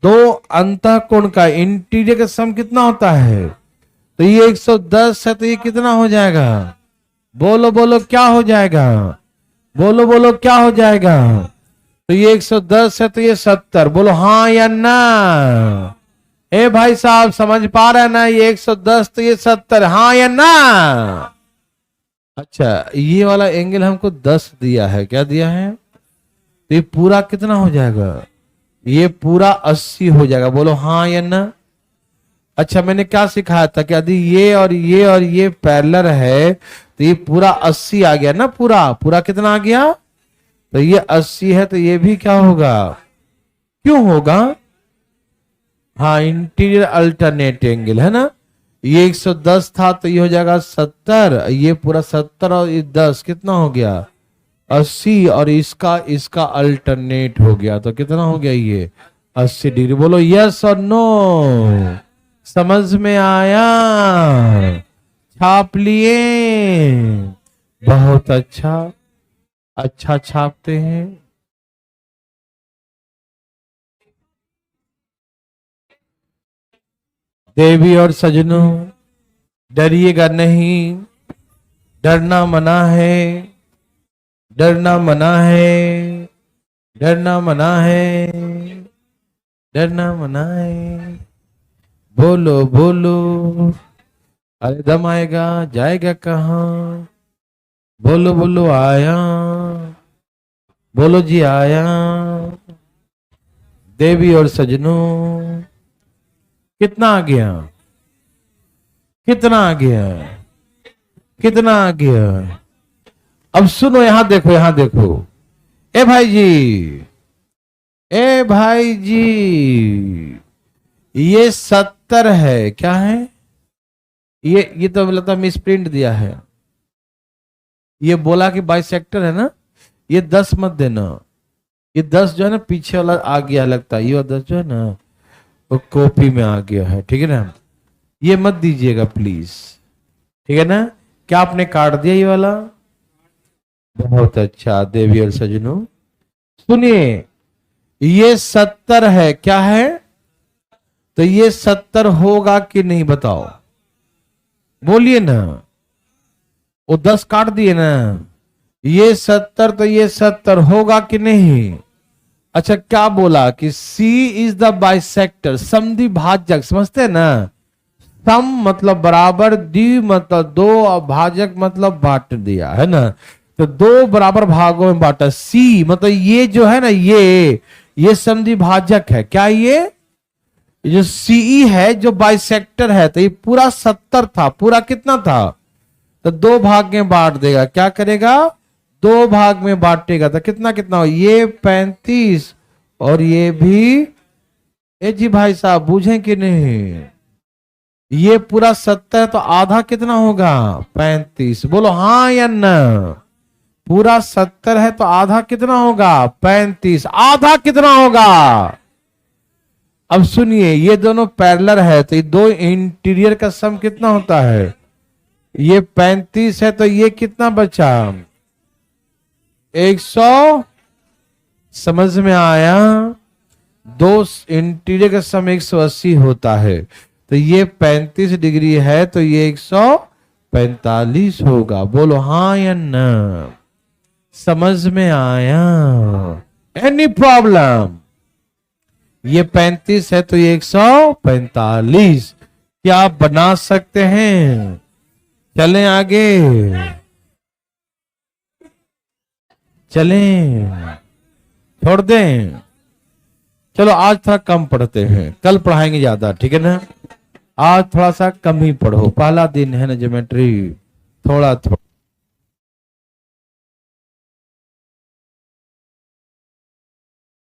दो अंतः कोण का इंटीरियर का सम कितना होता है? तो ये 110 है, तो ये कितना हो जाएगा? बोलो बोलो क्या हो जाएगा? बोलो बोलो क्या हो जाएगा? तो ये 110 है तो ये 70। बोलो हाँ या ना? ए भाई साहब समझ पा रहे हैं ना? ये 110 तो ये 70, हाँ या ना? अच्छा, ये वाला एंगल हमको 10 दिया है, क्या दिया है? तो ये पूरा कितना हो जाएगा? ये पूरा 80 हो जाएगा। बोलो हाँ या ना? अच्छा, मैंने क्या सिखाया था कि यदि ये और ये और ये पैरेलल है तो ये पूरा 80 आ गया ना, पूरा पूरा कितना आ गया? तो ये 80 है तो ये भी क्या होगा? क्यों होगा? हाँ, इंटीरियर अल्टरनेट एंगल है ना। ये 110 था तो ये हो जाएगा 70, ये पूरा 70 और ये 10 कितना हो गया? 80 और इसका इसका अल्टरनेट हो गया तो कितना हो गया ये 80 डिग्री। बोलो यस और नो, समझ में आया? छाप लिए? बहुत अच्छा, अच्छा छापते हैं। देवी और सजनों, डरिएगा नहीं, डरना मना है, डरना मना है, डरना मना है, डरना मना है। बोलो बोलो, अरे दम आएगा जाएगा कहाँ? बोलो बोलो आया, बोलो जी आया। देवी और सजनों, कितना आ गया? कितना आ गया? कितना आ गया? अब सुनो, यहां देखो, यहां देखो। ए भाई जी, ए भाई जी, ये 70 है। क्या है ये तो लगता मिस प्रिंट दिया है। ये बोला कि बाइसेक्टर है ना, ये 10 मत देना। ये 10 जो है ना पीछे वाला आ गया लगता है, ये 10 जो है ना वो कॉपी में आ गया है, ठीक है ना? ये मत दीजिएगा प्लीज, ठीक है ना? क्या आपने काट दिया ये वाला? बहुत अच्छा। देवी और सजनों सुनिए, ये 70 है। क्या है? तो ये 70 होगा कि नहीं बताओ? बोलिए ना। वो 10 काट दिए ना, ये 70, तो ये 70 होगा कि नहीं? अच्छा, क्या बोला कि C इज द बाइसेक्टर, समद्वि भाजक। समझते हैं ना? सम मतलब बराबर, द्वि मतलब दो, और भाजक मतलब बांट दिया है ना। तो दो बराबर भागों में बांटा। C मतलब ये जो है ना, ये समद्वि भाजक है। क्या ये जो CE है जो बाइसेक्टर है, तो ये पूरा 70 था। पूरा कितना था? तो 2 भाग में बांट देगा। क्या करेगा? 2 भाग में बांटेगा। तो कितना कितना हो? ये 35 और ये भी। ए जी भाई साहब, बूझे कि नहीं? ये पूरा 70 तो आधा कितना होगा? 35। बोलो हाँ या ना? पूरा 70 है तो आधा कितना होगा? 35। आधा कितना होगा? अब सुनिए, ये दोनों पैरेलल है तो ये दो इंटीरियर का सम कितना होता है? ये 35 है तो ये कितना बचा? 100। समझ में आया? दो इंटीरियर का सम 180 होता है। तो ये 35 डिग्री है तो ये 145 होगा। बोलो हाँ या ना? समझ में आया? Any problem? ये 35 है तो ये 145। क्या आप बना सकते हैं? चलें आगे, चलें, छोड़ दें? चलो आज थोड़ा कम पढ़ते हैं, कल पढ़ाएंगे ज्यादा, ठीक है ना? आज थोड़ा सा कम ही पढ़ो, पहला दिन है ना ज्योमेट्री, थोड़ा थोड़ा